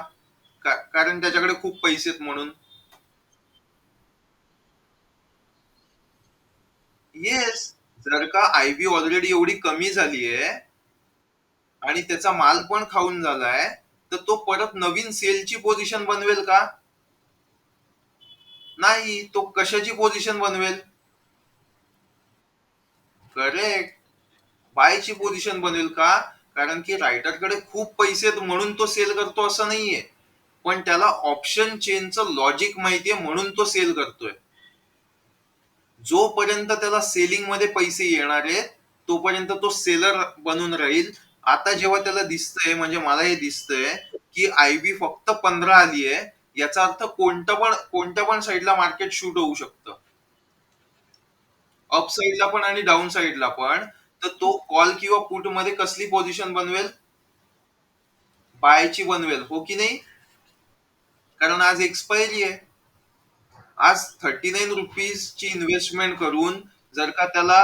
कारण त्याच्याकडे खूप पैसे आहेत म्हणून. येस. जर का आयबी ऑलरेडी एवढी कमी झालीये आणि त्याचा माल पण खाऊन झालाय, तर तो परत नवीन सेलची पोझिशन बनवेल का? नाही. तो कशाची पोझिशन बनवेल? करेक्ट. बायची पोझिशन बनवेल का? कारण की रायटरकडे खूप पैसे आहेत म्हणून तो सेल करतो असं नाहीये. पण त्याला ऑप्शन चेनचं लॉजिक माहितीये म्हणून तो सेल करतोय. जोपर्यंत त्याला सेलिंग मध्ये पैसे येणार आहेत, तोपर्यंत तो सेलर बनून राहील. आता जेव्हा त्याला दिसतंय, म्हणजे मला हे दिसतंय, की आयबी फक्त 15 आली आहे, याचा अर्थ कोणत्या पण साईडला मार्केट शूट होऊ शकतं. अप साईडला पण आणि डाउन साईडला पण. तर तो कॉल किंवा पुट मध्ये कसली पोझिशन बनवेल? बायची बनवेल, हो की नाही? कारण आज एक्सपायरी आहे. आज 39 रुपीजची इन्व्हेस्टमेंट करून जर का त्याला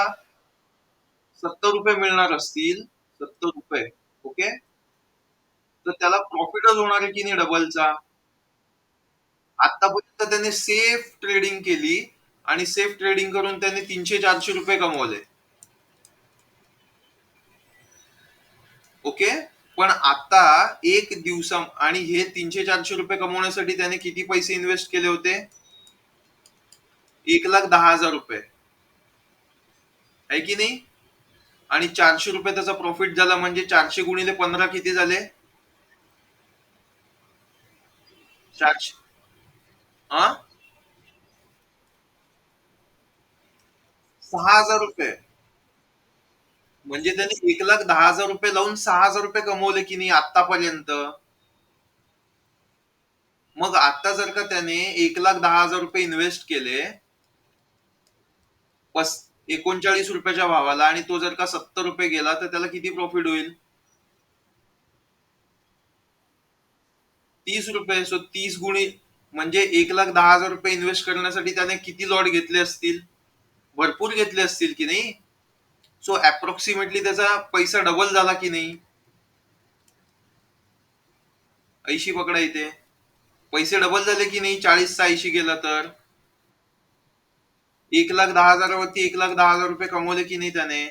₹70 मिळणार असतील, ₹70, ओके? तर त्याला प्रॉफिटच होणार आहे की नाही डबलचा. आतापर्यंत त्याने सेफ ट्रेडिंग केली आणि सेफ ट्रेडिंग करून त्याने ₹300-400 कमवले. ओके. पण आता एक दिवसा आणि हे ₹300-400 कमवण्यासाठी त्याने किती पैसे इन्व्हेस्ट केले होते? ₹1,10,000, आहे की नाही? आणि ₹400 त्याचा प्रॉफिट झाला म्हणजे 400 गुणिले 15 किती झाले? 400. हा, ₹6,000. म्हणजे त्याने ₹1,10,000 लावून ₹6,000 कमवले की नाही आतापर्यंत. मग आता जर का त्याने ₹1,10,000 इन्व्हेस्ट केले, बस, ₹39 भावाला, आणि तो जर का ₹70 गेला तर त्याला किती प्रॉफिट होईल? ₹30. सो 30 गुणी, म्हणजे ₹1,10,000 इन्व्हेस्ट करण्यासाठी त्याने किती लॉट घेतले असतील? भरपूर घेतले असतील की नाही? सो अप्रॉक्सिमेटली त्याचा पैसा डबल झाला की नाही? ऐंशी पकडा इथे. पैसे डबल झाले की नाही? 40चा 80 गेला तर 1,10,000 वरती ₹1,10,000 कमवले की नाही त्याने?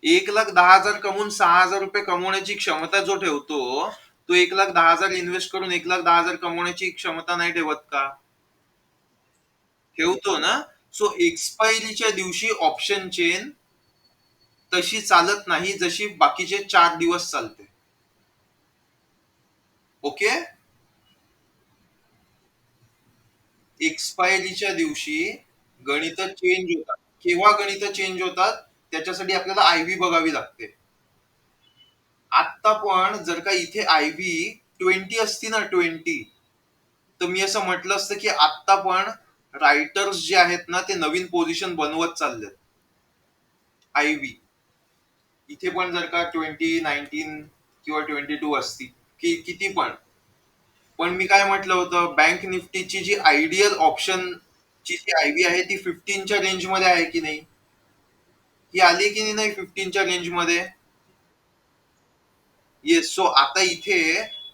1,10,000 कमवून ₹6,000 कमवण्याची क्षमता जो ठेवतो, तो 1,10,000 इन्व्हेस्ट करून 1,10,000 कमवण्याची क्षमता नाही ठेवत का? ठेवतो ना. सो एक्सपायरीच्या दिवशी ऑप्शन चेन तशी चालत नाही जशी बाकीचे 4 दिवस चालते. ओके. एक्सपायरीच्या दिवशी गणित चेंज होतात. केव्हा गणित चेंज होतात? त्याच्यासाठी आपल्याला आयव्ही बघावी लागते. आता पण जर का इथे आयव्ही 20 असती ना, 20, तर मी असं म्हटलं असतं की आता पण रायटर्स जे आहेत ना, ते नवीन पोझिशन बनवत चाललेत. आयव्ही इथे पण जर का 20, 19 किंवा 22 असती, की किती पण. पण मी काय म्हटलं होतं, बँक निफ्टीची जी आयडियल ऑप्शन ची जी आयव्ही आहे ती 15च्या रेंज मध्ये आहे की नाही? ही आली की नाही 15च्या रेंज मध्ये? येस. सो आता इथे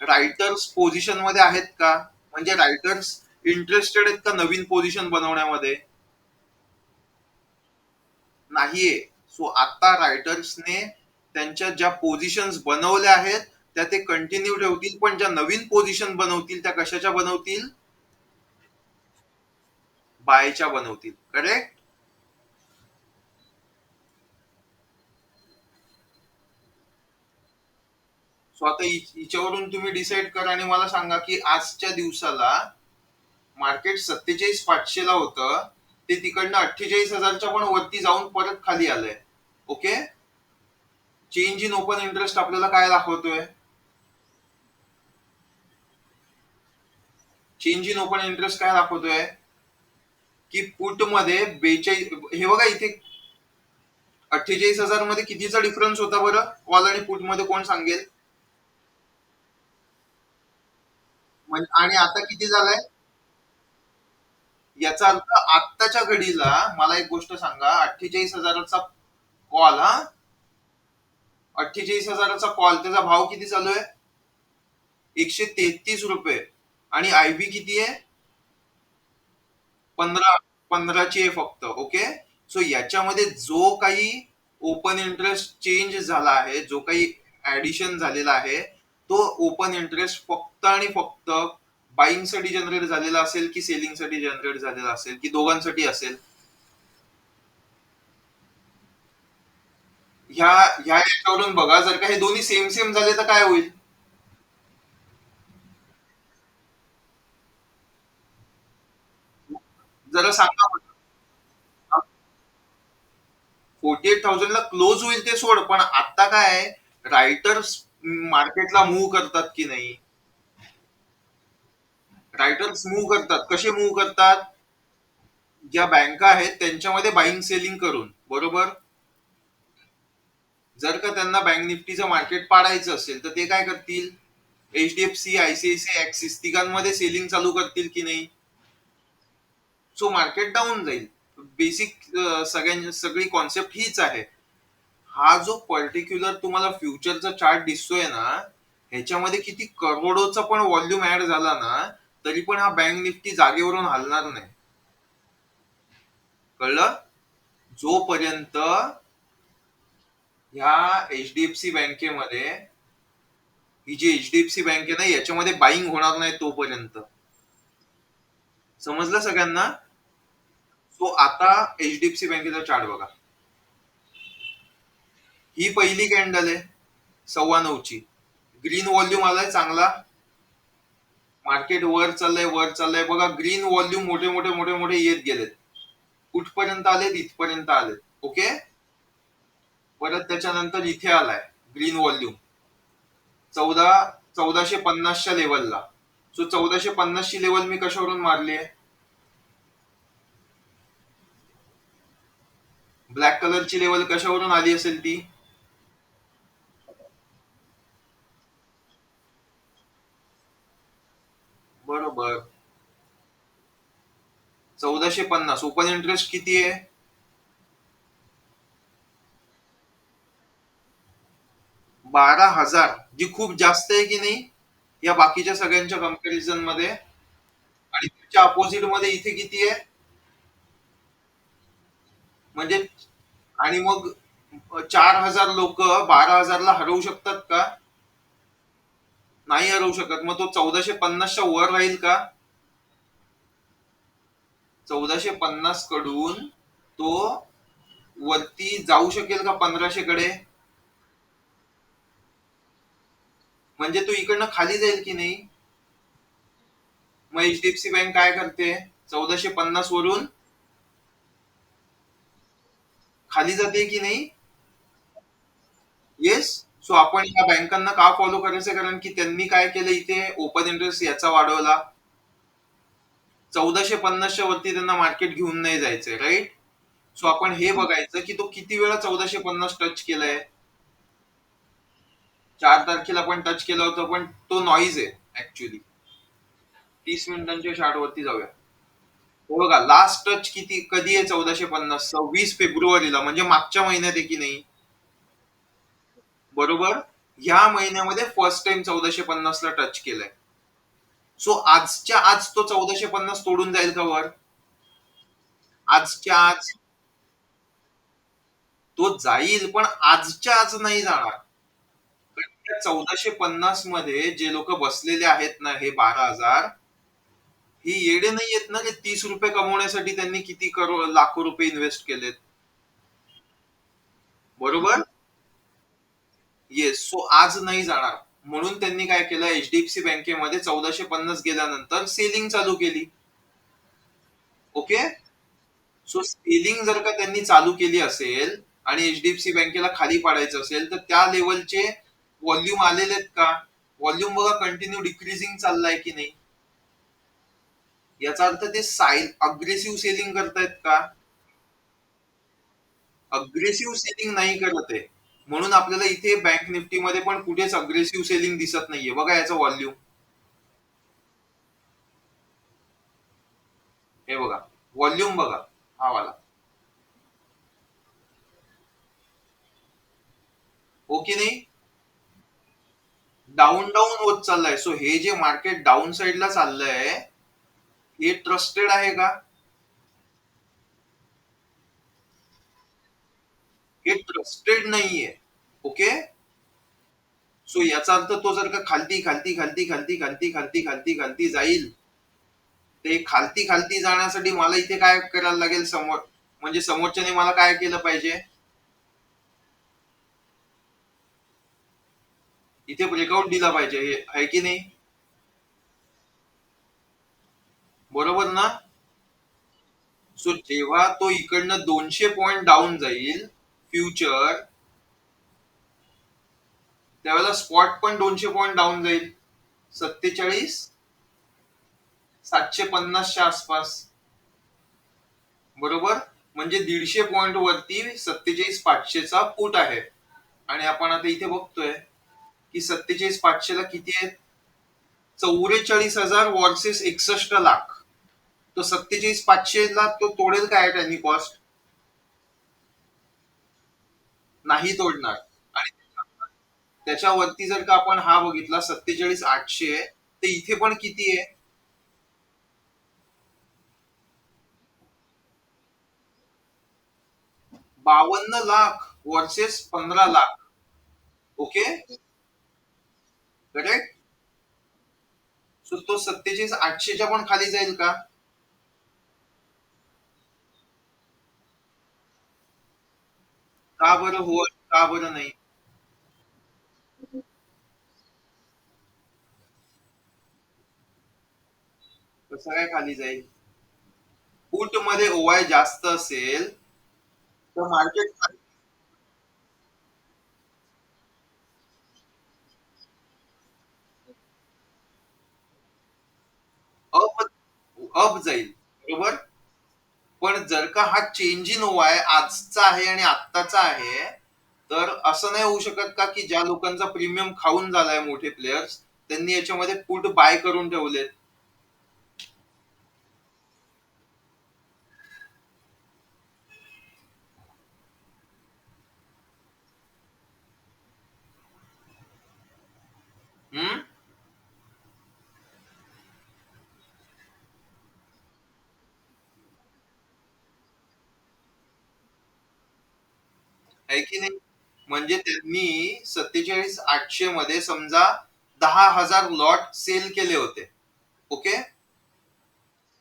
रायटर्स पोझिशन मध्ये आहेत का? म्हणजे रायटर्स इंटरेस्टेड आहेत का नवीन पोझिशन बनवण्यामध्ये? नाहीये. सो आता रायटर्सने त्यांच्या ज्या पोझिशन्स बनवल्या आहेत त्या ते कंटिन्यू ठेवतील, पण ज्या नवीन पोझिशन बनवतील त्या कशाच्या बनवतील? बायच्या बनवतील. करेक्ट. सो आता हिच्यावरून तुम्ही डिसाईड करा आणि मला सांगा की आजच्या दिवसाला मार्केट 47,500 ला होतं, ते तिकडनं 48,000च्या पण वरती जाऊन परत खाली आलंय. Okay. Change in open interest आपल्याला काय दाखवतोय? चेंज इन ओपन इंटरेस्ट काय दाखवतोय? की पुट मध्ये 42, हे बघा इथे 48,000 मध्ये कितीचा डिफरन्स होता बरं, कॉल आणि पुट मध्ये, कोण सांगेल? आणि आता किती झालाय? याचा अर्थ आत्ताच्या घडीला मला एक गोष्ट सांगा, 48,000चा कॉल, हा, 48,000चा कॉल, त्याचा भाव किती चालू आहे? ₹133. आणि आयबी किती आहे? 15 15ची आहे फक्त. ओके. सो याच्यामध्ये जो काही ओपन इंटरेस्ट चेंज झाला आहे, जो काही ऍडिशन झालेला आहे, तो ओपन इंटरेस्ट फक्त आणि फक्त बाईंग साठी जनरेट झालेला असेल की सेलिंग साठी जनरेट झालेला असेल की दोघांसाठी असेल? ह्या ह्या याच्यावरून बघा, जर का हे दोन्ही सेम सेम झाले तर काय होईल? जरा सांगा. 48,000 ला क्लोज होईल ते सोड, पण आता काय रायटर्स मार्केटला मूव्ह करतात की नाही? रायटर्स मूव्ह करतात, कसे मूव्ह करतात? ज्या बँका आहेत त्यांच्यामध्ये बाईंग सेलिंग करून, बरोबर. जर का त्यांना बँक निफ्टीचं मार्केट पाडायचं असेल तर ते काय करतील? एचडीएफसी, आयसीआयसीआय, ऍक्सिस तिघांमध्ये सेलिंग चालू करतील की नाही? सो मार्केट डाऊन जाईल. बेसिक सगळी कॉन्सेप्ट हीच आहे. हा जो पर्टिक्युलर तुम्हाला फ्युचरचा चार्ट दिसतोय ना, ह्याच्यामध्ये किती करोडोचा पण व्हॉल्यूम ऍड झाला ना, तरी पण हा बँक निफ्टी जागेवरून हलणार नाही. कळलं? जोपर्यंत ह्या एचडीएफसी बँकेमध्ये, ही जी एचडीएफसी बँक आहे ना, याच्यामध्ये बाईंग होणार नाही तोपर्यंत. समजलं सगळ्यांना? सो आता एचडीएफसी बँकेचा चार्ट बघा. ही पहिली कॅन्डल आहे 9:15ची. ग्रीन व्हॉल्यूम आलाय चांगला. मार्केट वर चाललंय, वर चाललंय बघा. ग्रीन व्हॉल्यूम मोठे मोठे मोठे मोठे येत गेलेत. कुठपर्यंत आलेत? इथपर्यंत आलेत. ओके. परत त्याच्यानंतर इथे आलाय ग्रीन व्हॉल्यूम 1450च्या लेवलला. सो 1450 ची लेवल मी कशावरून मारली आहे? ब्लॅक कलरची लेवल कशावरून आली असेल ती? बरोबर. 1450. ओपन इंटरेस्ट किती आहे? 12,000, जी खूप जास्त आहे की नाही या बाकीच्या सगळ्यांच्या कंपॅरिझन मध्ये. आणि त्याच्या अपोजिट मध्ये इथे किती आहे? म्हणजे आणि मग 4,000 लोक 12,000 ला हरवू शकतात का? नाही हरवू शकत. मग तो 1450च्या वर राहील का? 1450 कडून तो वरती जाऊ शकेल का 1500 कडे? म्हणजे तो इकडनं खाली जाईल की नाही? मग एचडीएफसी बँक काय करते? 1450 वरून खाली जाते की नाही? येस. सो आपण या बँकांना का फॉलो करायचं? कारण की त्यांनी काय केलं, इथे ओपन इंटरेस्ट याचा वाढवला. 1450च्या वरती त्यांना मार्केट घेऊन नाही जायचंय, राईट. सो आपण हे बघायचं की तो किती वेळा 1450 टच केलाय. 4 तारखेला पण टच केलं होतं, पण तो नॉईज आहे ऍक्च्युली. 30 मिनिटांच्या चार्ट वरती जाऊया. हे बघा, लास्ट टच किती कधी आहे? 1450 26 फेब्रुवारीला, म्हणजे मागच्या महिन्यात आहे की नाही? बरोबर. ह्या महिन्यामध्ये फर्स्ट टाइम 1450 ला टच केलंय. सो आजच्या आज तो 1450 तोडून जाईल का वर? आजच्या आज तो जाईल, पण आजच्या आज नाही जाणार. 1450 मध्ये जे लोक बसलेले आहेत ना, हे 12,000, ही येडे नाही आहेत ना, की 30 रुपये कमवण्यासाठी त्यांनी किती करोड लाखो रुपये इन्व्हेस्ट केलेत. बरोबर. येस. सो आज नाही जाणार. म्हणून त्यांनी काय केलं, एचडीएफसी बँकेमध्ये 1450 गेल्यानंतर सेलिंग चालू केली. ओके. सो सेलिंग जर का त्यांनी चालू केली असेल आणि एचडीएफसी बँकेला खाली पाडायचं असेल, तर त्या लेवलचे व्हॉल्यूम आलेले आहेत का? व्हॉल्यूम बघा कंटिन्यू डिक्रीजिंग चाललाय की नाही? याचा अर्थ ते अग्रेसिव्ह सेलिंग करतायत का? अग्रेसिव्ह सेलिंग नाही करत आहे. म्हणून आपल्याला इथे बँक निफ्टीमध्ये पण कुठेच अग्रेसिव्ह सेलिंग दिसत नाहीये. बघा याचा व्हॉल्यूम. हे बघा, व्हॉल्यूम बघा, हा वाला. हो की नाही? डाऊन डाऊन होत चाललंय. सो हे जे मार्केट डाऊन साईडला चाललंय, हे ट्रस्टेड आहे का? हे ट्रस्टेड नाहीये. ओके. सो याचा अर्थ तो जर का खालती खालती खालती खालती खालती खालती खालती खालती जाईल, ते खालती खालती जाण्यासाठी मला इथे काय करायला लागेल समोर, म्हणजे समोरच्याने मला काय केलं पाहिजे, इथे ब्रेकआउट दिला पाहिजे, हे आहे की नाही? बरोबर ना? सो जेव्हा तो इकडनं 200 पॉइंट डाऊन जाईल फ्युचर, त्यावेळेला स्पॉट पण 200 पॉइंट डाऊन जाईल. 47,750 च्या आसपास. बरोबर. म्हणजे 150 पॉइंट वरती 47,500 चा पुट आहे. आणि आपण आता इथे बघतोय की 47,500 ला किती आहेत? 44,000 वर्सेस 61 लाख. तो 47,500 ला तो तोडेल काय त्यांनी कॉस्ट? नाही तोडणार. आणि त्याच्यावरती जर का आपण हा बघितला 47,800, तर इथे पण किती आहे? 52 lakh versus 15 lakh. Okay. Correct. So तो 47,800च्या पण खाली जाईल का? का बरं हो, का बरं नाही? कसं काय खाली जाईल? पुट मध्ये ओवाय जास्त असेल तर मार्केट अप अप जाईल. बरोबर. पण जर का हा चेंज इन ओवाय आजचा आहे आणि आत्ताचा आहे, तर असं नाही होऊ शकत का की ज्या लोकांचा प्रीमियम खाऊन झालाय मोठे प्लेयर्स, त्यांनी याच्यामध्ये पुट बाय करून ठेवलेत. हम्म. आहे की नाही? म्हणजे त्यांनी 47,800 मध्ये समजा 10,000 लॉट सेल केले होते. ओके.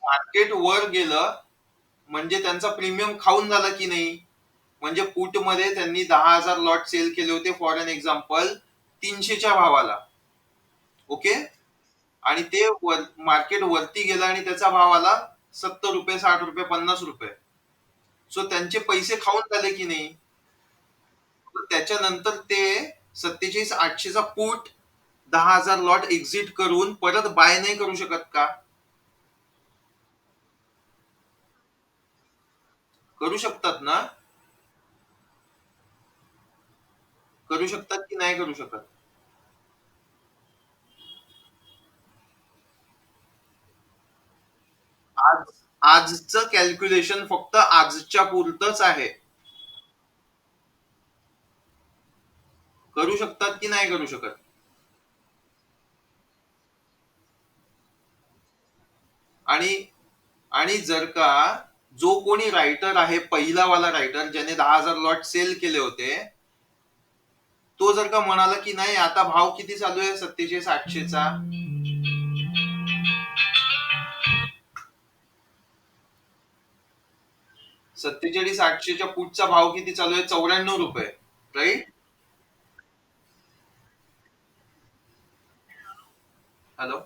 मार्केट वर गेलं म्हणजे त्यांचा प्रीमियम खाऊन झाला की नाही? म्हणजे पुट मध्ये त्यांनी 10,000 लॉट सेल केले होते फॉर एन एक्झाम्पल 300च्या भावाला. ओके. आणि ते मार्केट वरती गेलं आणि त्याचा भाव आला 70 रुपये, 60 रुपये, 50 रुपये. सो त्यांचे पैसे खाऊन झाले की नाही? त्याच्यानंतर ते 47,800चा पुट 10,000 लॉट एक्झिट करून परत बाय नाही करू शकत का? करू शकतात ना? करू शकतात की नाही करू शकत? आज आजचं कॅल्क्युलेशन फक्त आजच्या पुरतच आहे. करू शकतात की नाही करू शकत? आणि आणि जर का जो कोणी रायटर आहे, पहिला वाला रायटर ज्याने 10,000 लॉट सेल केले होते, तो जर का म्हणाला की नाही आता भाव किती चालू आहे 47,800चा, 47,800च्या पुढचा भाव किती चालू आहे? 94 रुपये. राईट. हेलो.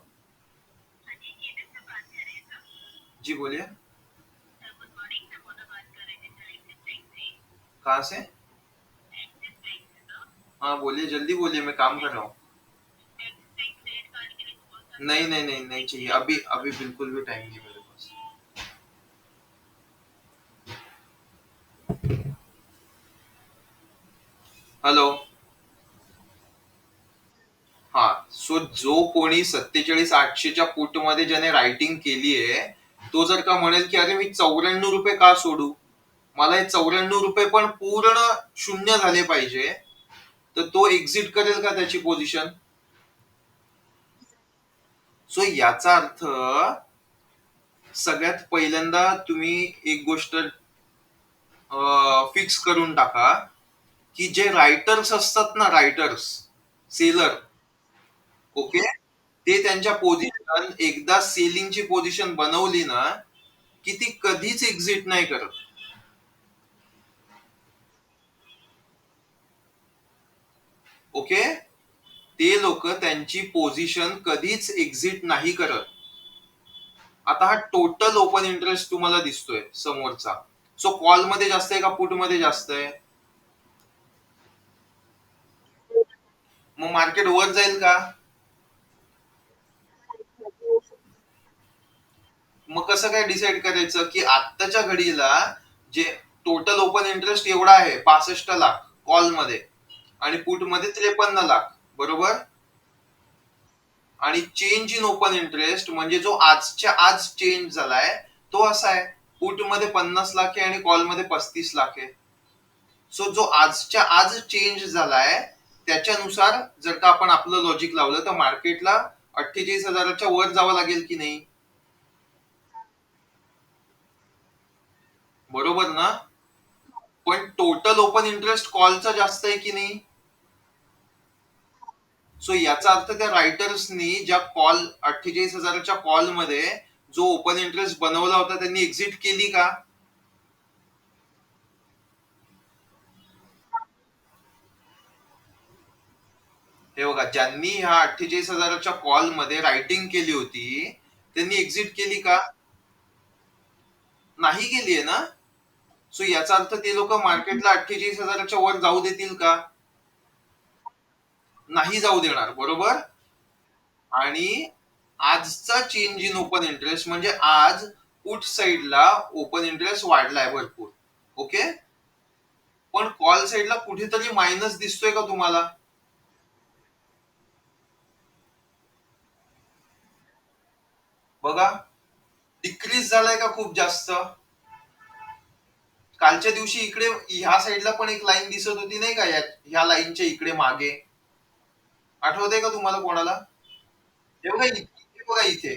जी बोलिए. कहाँ से? हाँ बोलिए, जल्दी बोलिए, मैं काम कर रहा हूँ. नहीं नहीं नहीं नहीं चाहिए अभी, अभी बिल्कुल भी टाइम नहीं मेरे पास. हॅलो. हा. सो जो कोणी 47,800च्या पुट मध्ये ज्याने रायटिंग केली आहे, तो जर का म्हणेल की अरे मी 94 रुपये का सोडू, मला हे 94 रुपये पण पूर्ण शून्य झाले पाहिजे, तर तो एक्झिट करेल का त्याची पोझिशन? सो याचा अर्थ सगळ्यात पहिल्यांदा तुम्ही एक गोष्ट फिक्स करून टाका की जे रायटर्स असतात ना, रायटर्स, सेलर, ओके, ते त्यांच्या पोझिशन एकदा सेलिंगची पोझिशन बनवली ना, की ती कधीच एक्झिट नाही करत. ओके, ते लोक त्यांची पोझिशन कधीच एक्झिट नाही करत. आता हा टोटल ओपन इंटरेस्ट तुम्हाला दिसतोय समोरचा. सो कॉल मध्ये जास्त आहे का पुट मध्ये जास्त आहे? मग मार्केट वर जाईल का? मग कसं काय डिसाईड करायचं की आत्ताच्या घडीला जे टोटल ओपन इंटरेस्ट एवढा आहे 65 लाख कॉल मध्ये, आणि पुट मध्ये 53 लाख, बरोबर? आणि चेंज इन ओपन इंटरेस्ट म्हणजे जो आजच्या आज चेंज झालाय तो असा आहे, पुट मध्ये 50 लाख आहे आणि कॉल मध्ये 35 लाख आहे. सो जो आजच्या आज चेंज झालाय त्याच्यानुसार जर का आपण आपलं लॉजिक लावलं तर मार्केटला 48,000च्या वर जावं लागेल की नाही? बरोबर ना? पण टोटल ओपन इंटरेस्ट कॉलचा जास्त आहे की नाही? सो याचा अर्थ त्या रायटर्सनी ज्या कॉल 48,000च्या कॉल मध्ये जो ओपन इंटरेस्ट बनवला होता त्यांनी एक्झिट केली का? हे बघा, ज्यांनी ह्या 48,000च्या कॉल मध्ये रायटिंग केली होती त्यांनी एक्झिट केली का? नाही केली आहे ना. सो याचा अर्थ ते लोक मार्केटला 48,000च्या वर जाऊ देतील का? नाही जाऊ देणार, बरोबर. आणि आजचा चेंज इन ओपन इंटरेस्ट म्हणजे आज पुट साइडला ओपन इंटरेस्ट वाढलाय भरपूर, ओके. पण कॉल साइडला कुठेतरी मायनस दिसतोय का तुम्हाला? बघा, डिक्रीज झालाय का खूप जास्त? कालच्या दिवशी इकडे ह्या साइडला पण एक लाईन दिसत होती नाही का, ह्या लाईनच्या इकडे मागे, आठवतंय का तुम्हाला कोणाला? हे बघा इथे, बघा इथे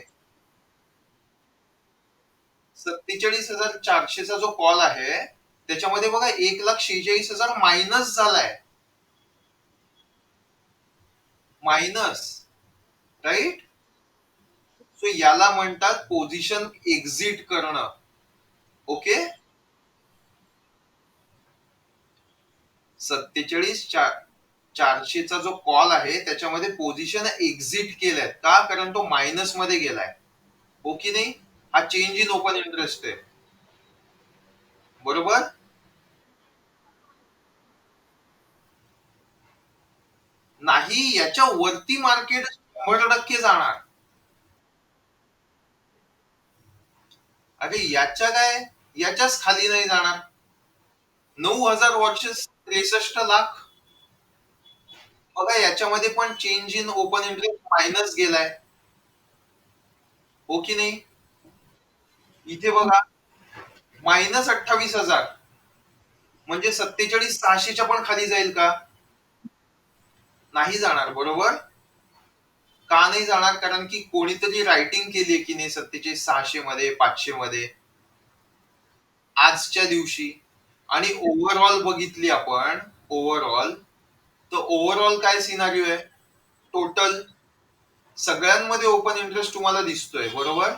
47,400चा जो कॉल आहे त्याच्यामध्ये बघा 1,46,000 मायनस झालाय. Minus, right. सो याला म्हणतात पोझिशन एक्झिट करणं, ओके. 47,400चा जो कॉल आहे त्याच्यामध्ये पोझिशन एक्झिट केलाय का, कारण तो मायनस मध्ये गेलाय, हो की नाही? हा चेंज इन ओपन इंटरेस्ट आहे, बरोबर. नाही, याच्या वरती मार्केट 100% जाणार. अरे याच्या काय, याच्याच खाली नाही जाणार. 9,000 वर्सेस 63 लाख. बघा याच्यामध्ये पण change in open interest minus गेलाय, हो की नाही? इथे बघा, -28,000, म्हणजे 47,600च्या पण खाली जाईल का? नाही जाणार, बरोबर. का नाही जाणार? कारण की कोणीतरी रायटिंग केली की नाही 47,600 मध्ये, 500 मध्ये आजच्या दिवशी. आणि ओव्हरऑल बघितली आपण, ओव्हरऑल, तर ओव्हरऑल काय सिनारिओ आहे? टोटल सगळ्यांमध्ये ओपन इंटरेस्ट तुम्हाला दिसतोय, बरोबर.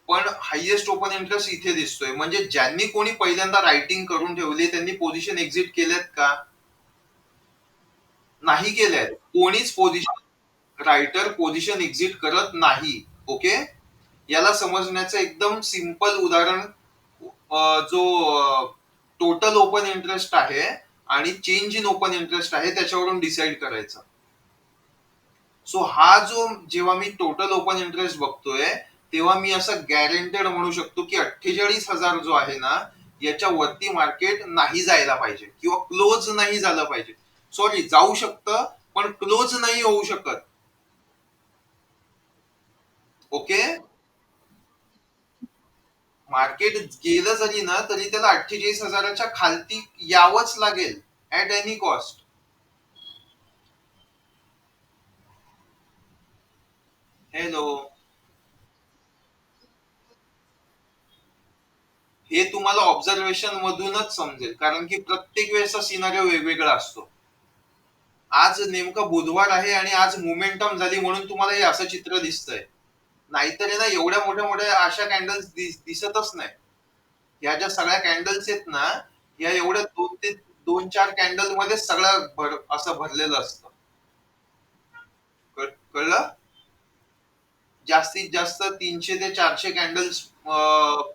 पण हायएस्ट ओपन इंटरेस्ट इथे दिसतोय, म्हणजे ज्यांनी कोणी पहिल्यांदा रायटिंग करून ठेवली त्यांनी पोझिशन एक्झिट केल्यात का? नाही केल्यात. कोणीच पोझिशन, रायटर पोझिशन एक्झिट करत नाही, ओके. याला समजण्याचं एकदम सिंपल उदाहरण, जो टोटल ओपन इंटरेस्ट आहे आणि चेंज इन ओपन इंटरेस्ट आहे त्याच्यावरून डिसाइड करायचं. सो हा जो, जेव्हा मी टोटल ओपन इंटरेस्ट बघतोय तेव्हा मी असं गॅरंटेड म्हणू शकतो की 48,000 जो आहे ना, याच्या वरती मार्केट नाही जायला पाहिजे किंवा क्लोज नाही झालं पाहिजे. सॉरी, जाऊ शकतं पण क्लोज नाही होऊ शकत, ओके. मार्केट गेलं जरी ना तरी त्याला 48,000च्या खालती यावंच लागेल, ऍट एनी कॉस्ट. हॅलो. हे तुम्हाला ऑब्झर्वेशन मधूनच समजेल, कारण की प्रत्येक वेळेचा सिनारिओ वेगवेगळा असतो. आज नेमका बुधवार आहे आणि आज मोमेंटम झाली म्हणून तुम्हाला हे असं चित्र दिसतंय. नाहीतर आहे ना, एवढ्या मोठ्या-मोठ्या अशा कॅन्डल्स दिसतच नाही. ह्या ज्या सगळ्या कॅन्डल्स आहेत ना, या एवढ्या 2 ते 2-4 कॅन्डल मध्येच सगळं असं भरलेलं असतं. कळलं? जास्तीत जास्त 300 ते 400 कॅन्डल्स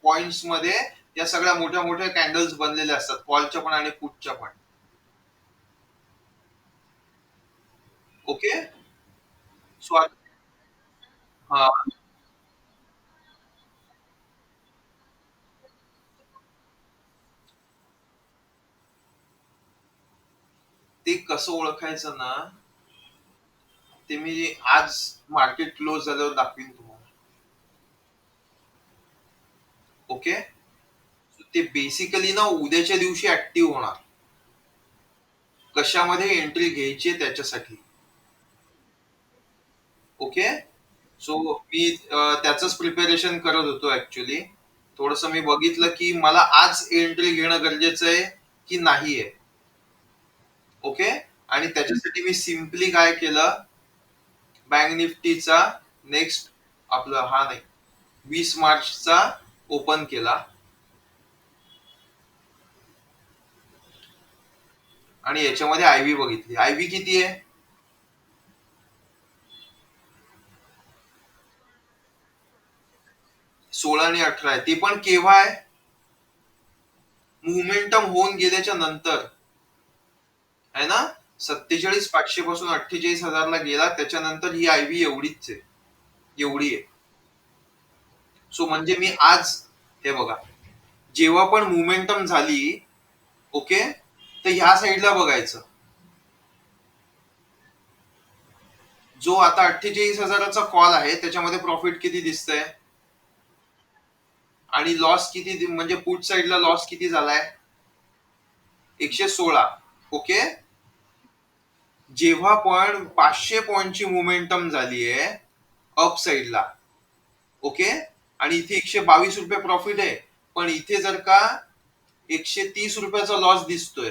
पॉइंट्स मध्ये या सगळ्या मोठ्या-मोठ्या कॅन्डल्स बनलेल्या असतात. कॉलच्या पण आणि पुटच्या पण. ओके? सो हां, ते कसं ओळखायचं ना, ते मी आज मार्केट क्लोज झाल्यावर दाखवीन तुम्हाला. ओके? ते बेसिकली ना उद्याच्या दिवशी ऍक्टिव्ह होणार. कशामध्ये एंट्री घ्यायची आहे त्याच्यासाठी. ओके? सो मी त्याचंच प्रिपरेशन करत होतो ऍक्च्युअली. थोडंसं मी बघितलं की मला आज एंट्री घेणं गरजेचं आहे की नाहीये. ओके? आणि त्याच्यासाठी मी सिम्पली काय केलं, बँक निफ्टीचा नेक्स्ट आपलं हा नाही 20 मार्चचा ओपन केला आणि याच्यामध्ये आयव्ही बघितली. आयव्ही किती आहे? 16 आणि 18 आहे. ती पण केव्हा आहे? मोमेंटम होऊन गेल्याच्या नंतर आहे ना. 47,500 पासून 48,000 ला गेला, त्याच्यानंतर ही आयव्ही एवढीच आहे. एवढी आहे. सो म्हणजे मी आज हे बघा, जेव्हा पण मोमेंटम झाली, ओके, तर ह्या साईडला बघायचं. जो आता 48,000चा कॉल आहे त्याच्यामध्ये प्रॉफिट किती दिसतंय आणि लॉस किती, म्हणजे पुट साईडला लॉस किती झालाय? 116. ओके. जेव्हा पण 500 पॉइंटची मोमेंटम झालीये अप साईडला, ओके, आणि इथे 122 रुपये प्रॉफिट आहे, पण इथे जर का 130 रुपयाचा लॉस दिसतोय,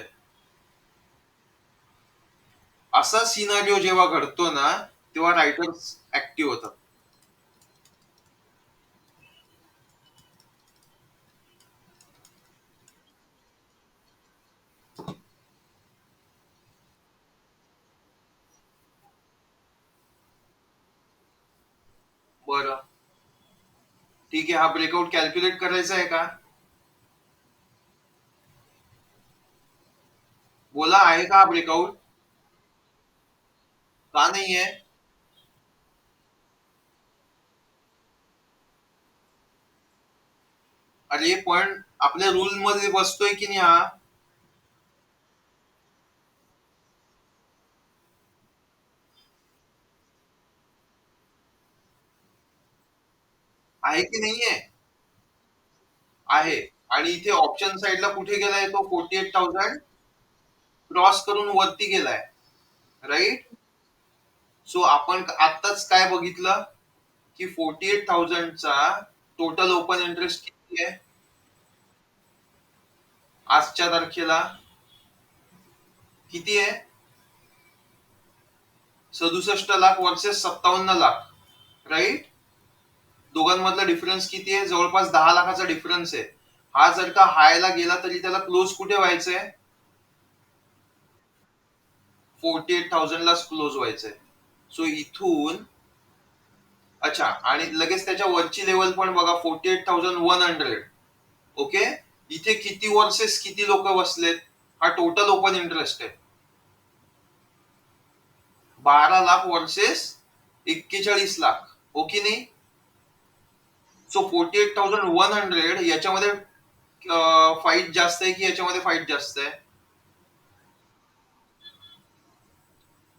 असा सिनारिओ जेव्हा घडतो ना, तेव्हा रायटर्स ऍक्टिव्ह होतात. बरं, ठीक आहे. हा ब्रेकआउट कॅल्क्युलेट करायचा आहे का? बोला, आहे का हा ब्रेकआउट? का नाहीये? अरे पण आपल्या रूल मध्ये बसतोय की नाही हा? आहे की नाहीये? आहे. आणि इथे ऑप्शन साइडला कुठे गेलाय तो? 48,000 क्रॉस करून वरती गेलाय. राईट? सो आपण आत्ताच काय बघितलं की 48,000 चा टोटल ओपन इंटरेस्ट किती आहे आजच्या तारखेला? किती आहे? 67 लाख वर्सेस 57 लाख. राईट? दोघांमधला डिफरन्स किती आहे? जवळपास 10 लाखाचा डिफरन्स आहे. हा जर का हायला गेला तरी त्याला क्लोज कुठे व्हायचंय? 48,000 लाच क्लोज व्हायचंय. सो इथून अच्छा, आणि लगेच त्याच्या वरची लेवल पण बघा, 48,100. ओके. इथे किती वर्सेस किती लोक बसलेत? हा टोटल ओपन इंटरेस्ट आहे. 12 लाख वर्सेस 41 लाख. हो की नाही? सो 48,100 याच्यामध्ये फाईट जास्त आहे की याच्यामध्ये फाईट जास्त आहे?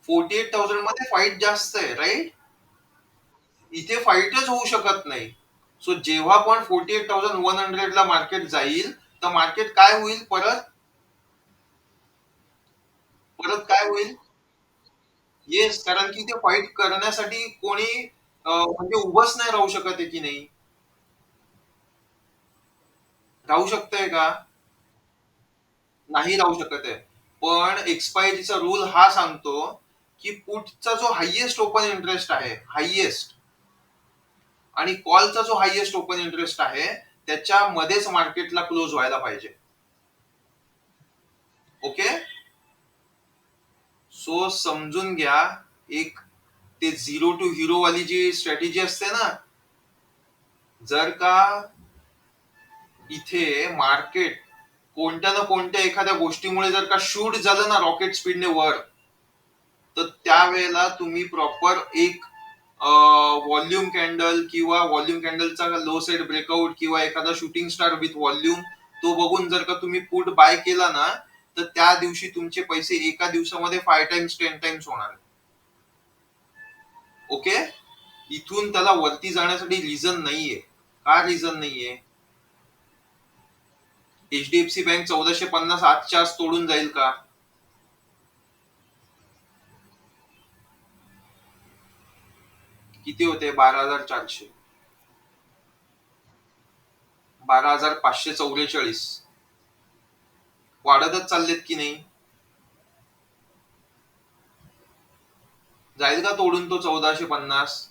48,000 मध्ये फाईट जास्त आहे. राईट? इथे फाईटच होऊ शकत नाही. सो जेव्हा पण 48,100 ला मार्केट जाईल, तर मार्केट काय होईल? परत परत काय होईल? येस, कारण की ते फाईट करण्यासाठी कोणी म्हणजे उभंच नाही राहू शकत आहे की नाही. राहू शकतंय का? नाही राहू शकत आहे. पण एक्सपायरीचा रूल हा सांगतो, की पुटचा जो हायेस्ट ओपन इंटरेस्ट आहे, हायेस्ट, आणि कॉलचा जो हायेस्ट ओपन इंटरेस्ट आहे, त्याच्यामध्येच मार्केटला क्लोज व्हायला पाहिजे. ओके? सो समजून घ्या, एक ते झिरो टू हिरो वाली जी स्ट्रॅटेजी असते ना, जर का इथे मार्केट कोणत्या ना कोणत्या एखाद्या गोष्टीमुळे जर का शूट झालं ना रॉकेट स्पीडने वर, तर त्यावेळेला तुम्ही प्रॉपर एक व्हॉल्यूम कॅन्डल किंवा व्हॉल्यूम कॅन्डलचा लो साईड ब्रेकआउट किंवा एखादा शूटिंग स्टार विथ व्हॉल्यूम, तो बघून जर का तुम्ही पुट बाय केला ना, तर त्या दिवशी तुमचे पैसे एका दिवसामध्ये 5 टाइम्स 10 टाइम्स होणार. ओके? इथून त्याला वरती जाण्यासाठी रिझन नाहीये. का रिझन नाहीये? एचडीएफसी बँक 1450 आजच्या आज तोडून जाईल का? किती होते? 12,400, 12,544. वाढतच चाललेत की नाही? जाईल का तोडून तो 1450?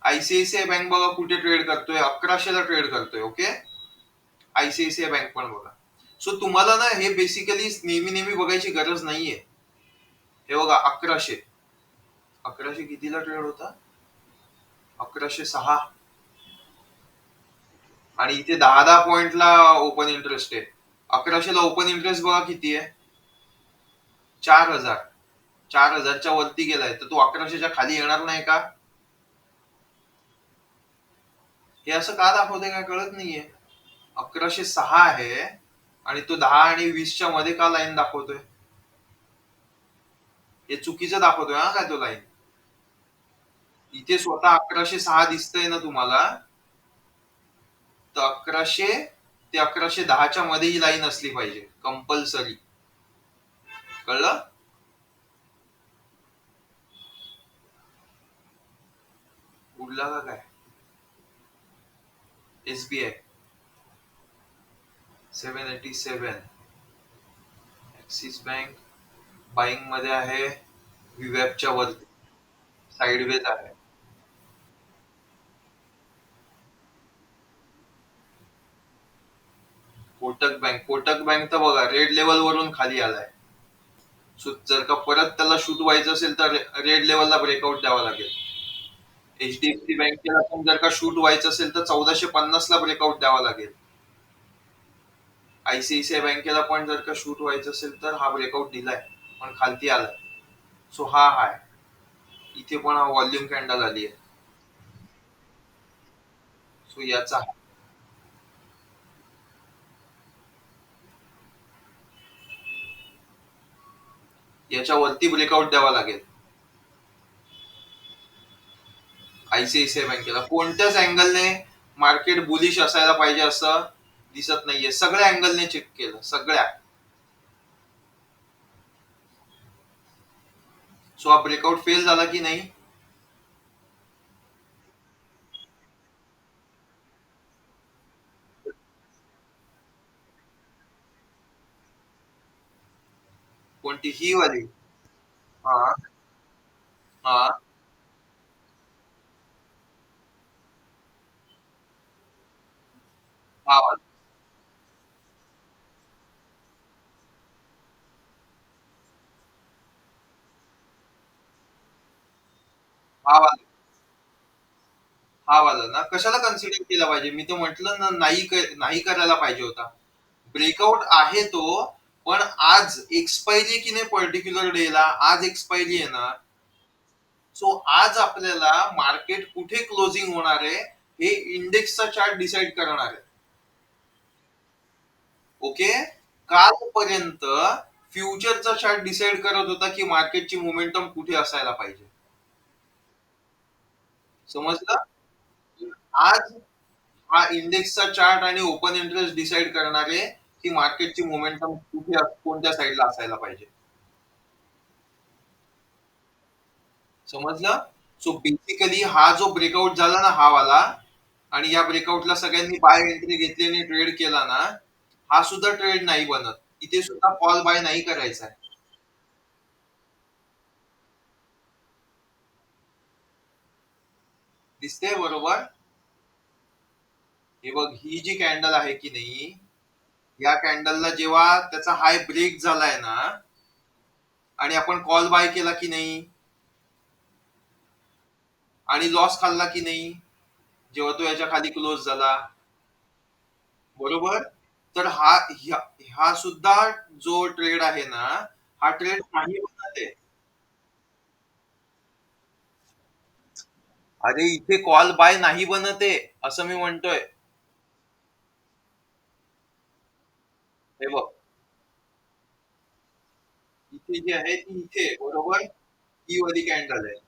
आयसीआयसीआय बँक बघा कुठे ट्रेड करतोय, 1100ला ट्रेड करतोय. ओके? आयसीआयसीआय बँक पण बघा. सो तुम्हाला ना हे बेसिकली नेहमी नेहमी बघायची गरज नाहीये. हे बघा 1100, 1100 कितीला ट्रेड होता? 1106. आणि इथे 10-10 पॉइंटला ओपन इंटरेस्ट आहे. 1100ला ओपन इंटरेस्ट बघा किती आहे? 4,000. 4,000च्या वरती गेलाय तर तो 1100च्या खाली येणार नाही का? हे असं का दाखवतंय काय कळत नाहीये. 1106 आहे आणि तो 10 आणि 20च्या मध्ये का लाईन दाखवतोय? हे चुकीचं दाखवतोय हा काय तो लाईन. इथे स्वतः 1106 दिसतंय ना तुम्हाला, तर 1100 ते 1110च्या मध्ये ही लाईन असली पाहिजे कंपल्सरी. कळलं? उडला का काय? एसबीआय 787, ऍक्सिस बँक बाईंग मध्ये आहे, विवॅपच्या वरती साइडवेज आहे. कोटक बँक तर बघा रेड लेवल वरून खाली आलाय. सो जर का परत त्याला शूट व्हायचं असेल तर रेड लेवलला ब्रेकआउट द्यावा लागेल. एचडीएफसी बँकेला पण जर का शूट व्हायचं असेल तर 1450 ला ब्रेकआउट द्यावा लागेल. आयसीआयसीआय बँकेला पण जर का शूट व्हायचं असेल तर हा ब्रेकआउट दिलाय पण खालती आलाय. सो हा हाय, इथे पण हा व्हॉल्यूम कॅन्डल आली आहे. सो याचा याच्यावरती ब्रेकआउट द्यावा लागेल आयसीआयसीआय बँकेला. कोणत्याच अँगलने मार्केट बुलिश असायला पाहिजे असं दिसत नाहीये. सगळ्या अँगलने चेक केलं, सगळ्या. सो हा ब्रेकआउट फेल झाला की नाही? कोणती ही वाली? हा. हा. हा वाला. हा वाला. हा वाला ना कशाला कन्सिडर केला पाहिजे? मी तर म्हटलं ना, नाही करायला पाहिजे होता. ब्रेकआउट आहे तो, पण आज एक्सपायरी की नाही पर्टिक्युलर डेला, आज एक्सपायरी आहे ना. सो आज आपल्याला मार्केट कुठे क्लोजिंग होणार आहे हे इंडेक्सचा चार्ट डिसाइड करणार आहे. ओके? कालपर्यंत फ्युचरचा चार्ट डिसाइड करत होता की मार्केटची मोमेंटम कुठे असायला पाहिजे. समजलं? आज हा इंडेक्सचा चार्ट आणि ओपन इंटरेस्ट डिसाइड करणार आहे की मार्केटची मोमेंटम कुठे कोणत्या साईडला असायला पाहिजे. समजलं? सो बेसिकली हा जो ब्रेकआउट झाला ना हा वाला, आणि या ब्रेकआउटला सगळ्यांनी बाय एंट्री घेतली आणि ट्रेड केला ना, हा सुद्धा ट्रेड नाही बनत. इथे सुद्धा कॉल बाय नाही करायचा आहे. दिसते बरोबर? हे बघ, ही जी कॅन्डल आहे की नाही, या कॅन्डलला जेव्हा त्याचा हाय ब्रेक झालाय ना, आणि आपण कॉल बाय केला की नाही, आणि लॉस खाल्ला की नाही, जेव्हा तो याच्या खाली क्लोज झाला, बरोबर? तर हा सुद्धा जो ट्रेड आहे ना, हा ट्रेड नाही बनत आहे. अरे इथे कॉल बाय नाही बनत आहे, असं मी म्हणतोय. हे बघ, इथे जी आहे ती इथे आहे, बरोबर? ही वाली कॅन्डल आहे.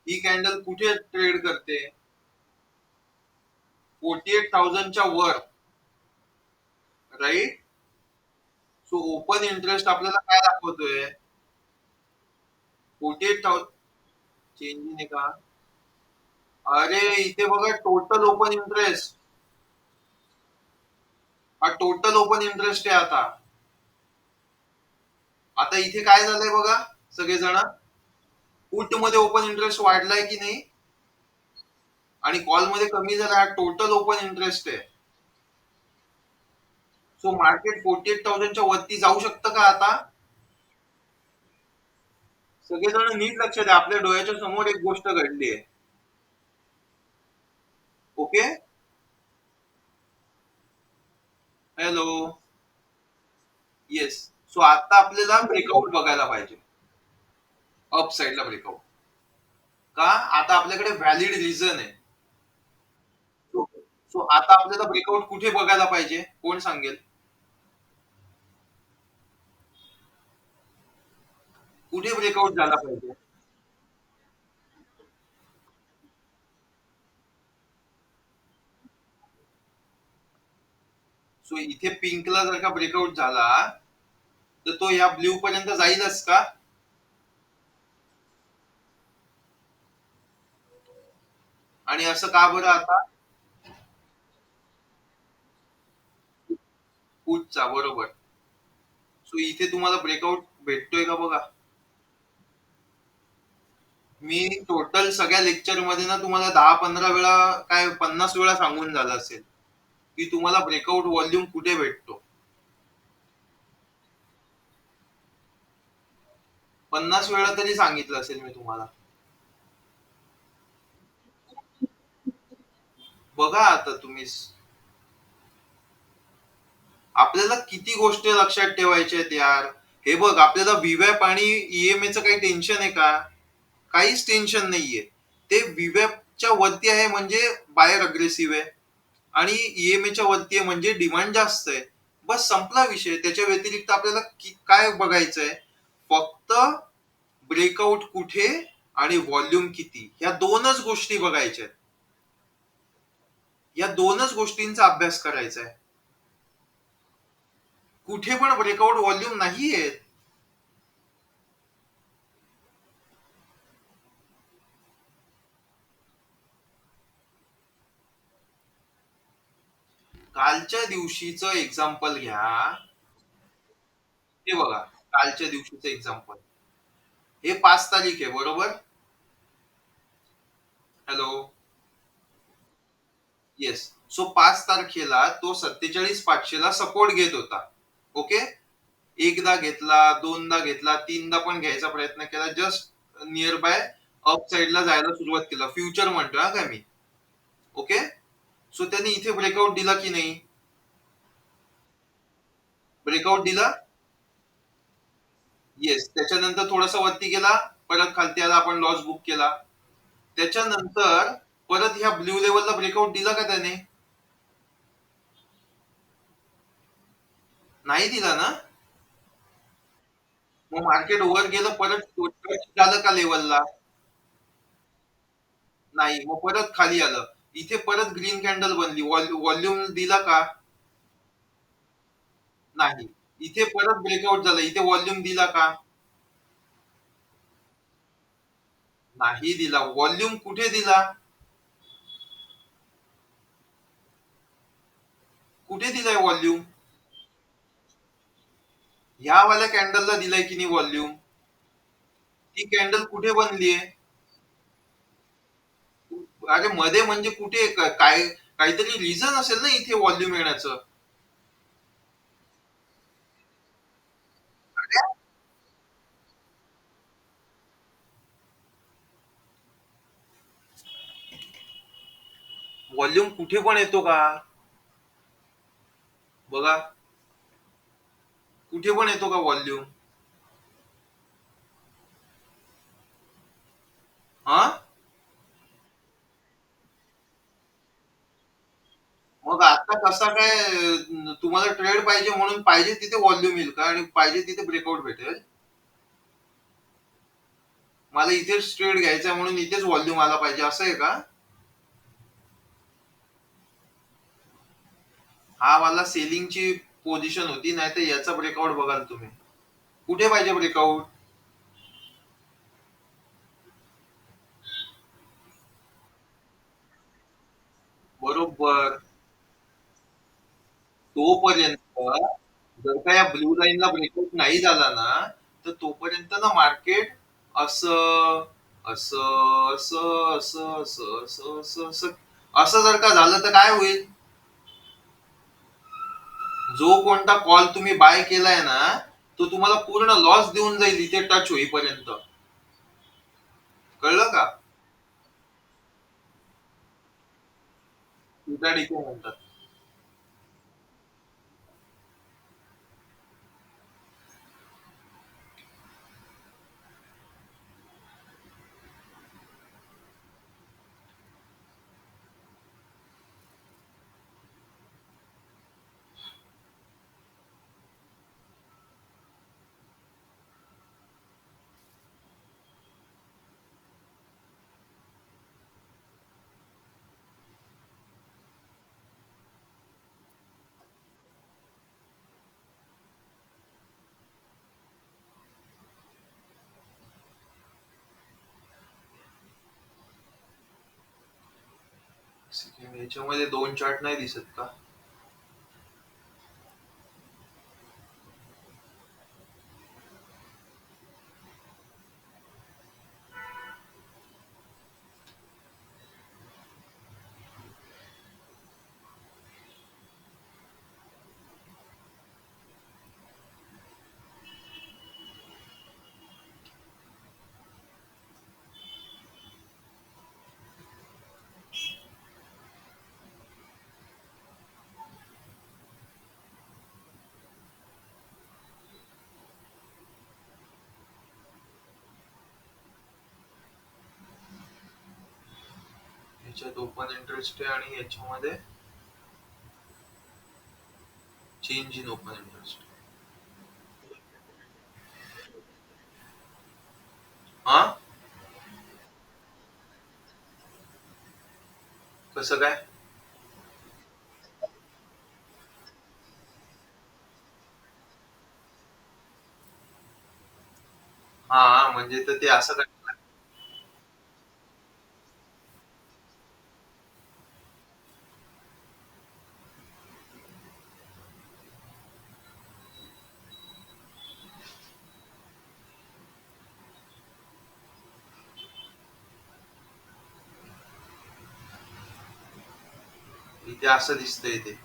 ही कॅन्डल कुठे ट्रेड करते? 48,000च्या वर, राईट? सो ओपन इंटरेस्ट आपल्याला काय दाखवतोय? 48,000 चेंज आहे का? अरे इथे बघा, टोटल ओपन इंटरेस्ट. हा टोटल ओपन इंटरेस्ट आहे आता. आता इथे काय झालंय बघा, सगळेजण, पुट मध्ये ओपन इंटरेस्ट वाढलाय की नाही, आणि कॉल मध्ये कमी झाला. हा टोटल ओपन इंटरेस्ट आहे. सो मार्केट 48,000च्या वरती जाऊ शकतं का आता? सगळेजण नीट लक्ष द्या, आपल्या डोळ्याच्या समोर एक गोष्ट घडली आहे. ओके. हॅलो. येस. सो आता आपल्याला ब्रेकआउट बघायला पाहिजे, अप साईडला ब्रेकआउट. का? आता आपल्याकडे व्हॅलिड रिझन आहे. सो सो आता आपल्याला ब्रेकआउट कुठे बघायला पाहिजे, कोण सांगेल? कुठे ब्रेकआउट झाला पाहिजे? सो इथे पिंकला जर का ब्रेकआउट झाला, तर तो या ब्ल्यू पर्यंत जाईलच का? आणि असं का बरं आता? पुढचा, बरोबर. सो इथे तुम्हाला ब्रेकआउट भेटतोय का बघा. मी टोटल सगळ्या लेक्चर मध्ये ना तुम्हाला 10-15 वेळा, काय 50 वेळा सांगून झालं असेल की तुम्हाला ब्रेकआउट व्हॉल्यूम कुठे भेटतो. 50 वेळा तरी सांगितलं असेल मी तुम्हाला. बघा आता तुम्ही, आपल्याला किती गोष्टी लक्षात ठेवायच्या आहेत यार. हे बघ, आपल्याला व्हीवॅप आणि ईएमए चं काही टेन्शन आहे का? काहीच टेन्शन नाहीये. ते व्हीवॅपच्या वरती आहे म्हणजे बायर अग्रेसिव्ह आहे, आणि ईएमएच्या वरती आहे म्हणजे डिमांड जास्त आहे. बस संपला विषय. त्याच्या व्यतिरिक्त आपल्याला काय बघायचंय? फक्त ब्रेकआउट कुठे आणि व्हॉल्यूम किती, या दोनच गोष्टी बघायच्या आहेत. या दोनच गोष्टींचा अभ्यास करायचा आहे. कुठे पण ब्रेकआउट व्हॉल्यूम नाहीये. कालच्या दिवशीचं एक्झाम्पल घ्या. हे बघा, कालच्या दिवशीचं एक्झाम्पल. हे 5 तारीख आहे, बरोबर? हॅलो. येस. सो 5 तारखेला तो 47,500 ला सपोर्ट घेत होता. ओके. एकदा घेतला, दोनदा घेतला, तीनदा पण घ्यायचा प्रयत्न केला. जस्ट नियर बाय अप साईडला जायला सुरुवात केला. फ्युचर म्हणतोय हा काय मी. ओके. सो त्यांनी इथे ब्रेकआउट दिला की नाही? ब्रेकआउट दिला. येस. त्याच्यानंतर थोडासा वरती गेला, परत खालती आला, आपण लॉस बुक केला. त्याच्यानंतर परत ह्या ब्ल्यू लेवलला ब्रेकआउट दिला का त्याने? नाही दिला ना. मग मार्केट वर गेलं, परत झालं का लेवलला? नाही. मग परत खाली आलं. इथे परत ग्रीन कॅन्डल बनली. व्हॉल्यूम दिला का? नाही. इथे परत ब्रेकआउट झालं. इथे व्हॉल्यूम दिला का? नाही दिला. व्हॉल्यूम कुठे दिला? कुठे दिलाय व्हॉल्यूम? ह्या वाल्या कॅन्डलला दिलाय की नाही व्हॉल्यूम? ती कॅन्डल कुठे बनलीये? अरे मध्ये म्हणजे कुठे काय काहीतरी रिझन असेल ना इथे व्हॉल्यूम येण्याचं. व्हॉल्यूम कुठे पण येतो का? बघा, कुठे पण येतो का व्हॉल्यूम? हा. मग आता कसा काय तुम्हाला ट्रेड पाहिजे म्हणून पाहिजे तिथे व्हॉल्यूम येईल का आणि पाहिजे तिथे ब्रेकआउट भेटेल? मला इथेच ट्रेड घ्यायचा म्हणून इथेच व्हॉल्यूम आला पाहिजे असं आहे का? हा वाला सेलिंगची पोझिशन होती, नाही तर याचा ब्रेकआउट बघाल तुम्ही. कुठे पाहिजे ब्रेकआउट? बरोबर. तोपर्यंत जर का या ब्लू लाईनला ब्रेकआउट नाही झाला ना, तर तोपर्यंत ना मार्केट असं असं असं असं असं असं असं असं असं जर का झालं तर काय होईल? जो कोणता कॉल तुम्ही बाय केलाय ना, तो तुम्हाला पूर्ण लॉस देऊन जाईल इथे टच होईपर्यंत. कळलं का? उताडीके म्हणतात. याच्यामध्ये दोन चार्ट नाही दिसत का? याच्यात ओपन इंटरेस्ट आहे आणि याच्यामध्ये चेंज इन ओपन इंटरेस्ट. हा. कसं काय? हा म्हणजे तर ते असं काय? इथे असं दिसतंय ते.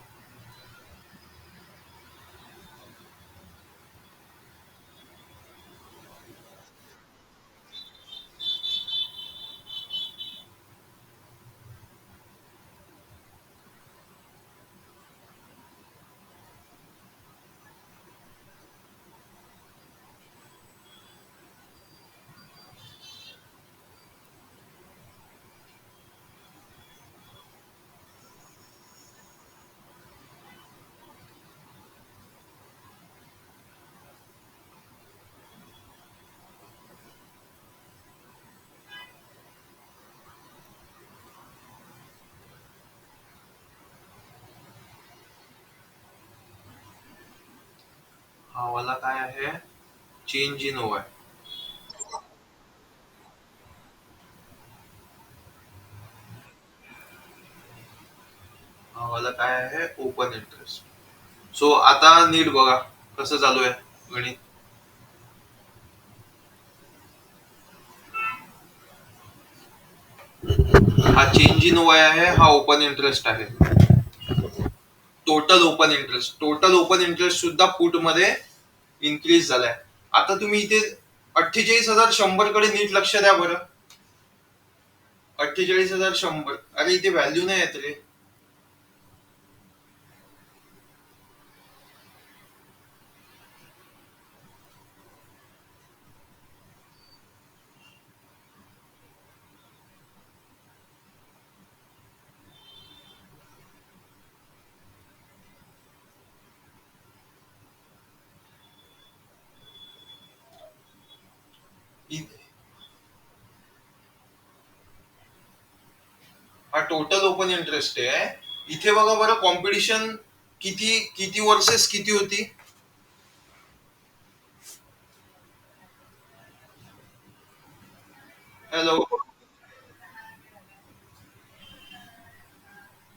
हा वाला काय आहे? Change in OI. भावाला काय आहे? Open interest. सो आता नीट बघा कसं चालू आहे गणित. हा चेंज इन वाय आहे, हा ओपन इंटरेस्ट आहे. टोटल ओपन इंटरेस्ट सुद्धा फूट मध्ये इन्क्रीज झालाय. आता तुम्ही इथे 48,100 कडे नीट लक्ष द्या बरं. 48,100, अरे इथे व्हॅल्यू नाही येत रे. हा टोटल ओपन इंटरेस्ट आहे. इथे बघा बरं, कॉम्पिटिशन किती किती वर्सेस किती होती. हॅलो,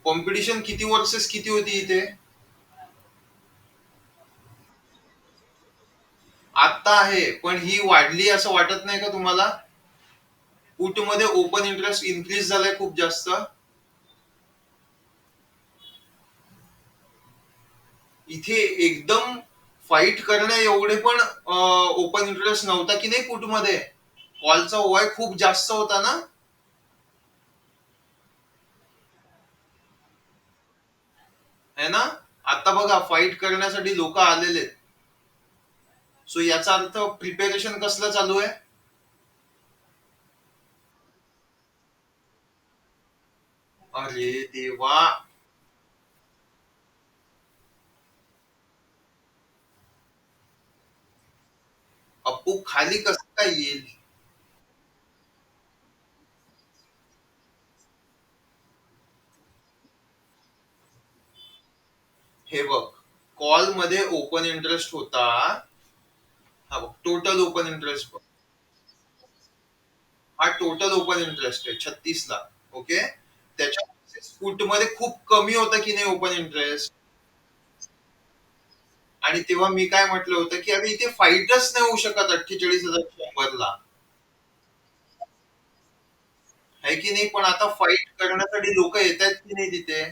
कॉम्पिटिशन किती वर्सेस किती होती इथे. आता आहे, पण ही वाढली असं वाटत नाही का तुम्हाला? पुट मध्ये ओपन इंटरेस्ट इन्क्रीज झालाय खूप जास्त. इथे एकदम फाईट करण्या एवढे पण ओपन इंटरेस्ट नव्हता की नाही पुट मध्ये. कॉलचा ओवाय खूप जास्त होता ना. है ना. आता बघा फाईट करण्यासाठी लोक आलेले आहेत. सो याचा अर्थ प्रिपेरेशन कसलं चालू आहे. अरे देवा. अप्पू खाली कसं काय येईल. हे बघ, कॉल मध्ये ओपन इंटरेस्ट होता. हा बघ, टोटल ओपन इंटरेस्ट. हा टोटल ओपन इंटरेस्ट आहे 36 ला. ओके. त्याच्या फूट मध्ये खूप कमी होता की नाही ओपन इंटरेस्ट. आणि तेव्हा मी काय म्हटलं होतं की अरे इथे फाईटच नाही होऊ शकत 48,100 ला. आहे की नाही. पण आता फाईट करण्यासाठी लोक येत आहेत की नाही तिथे.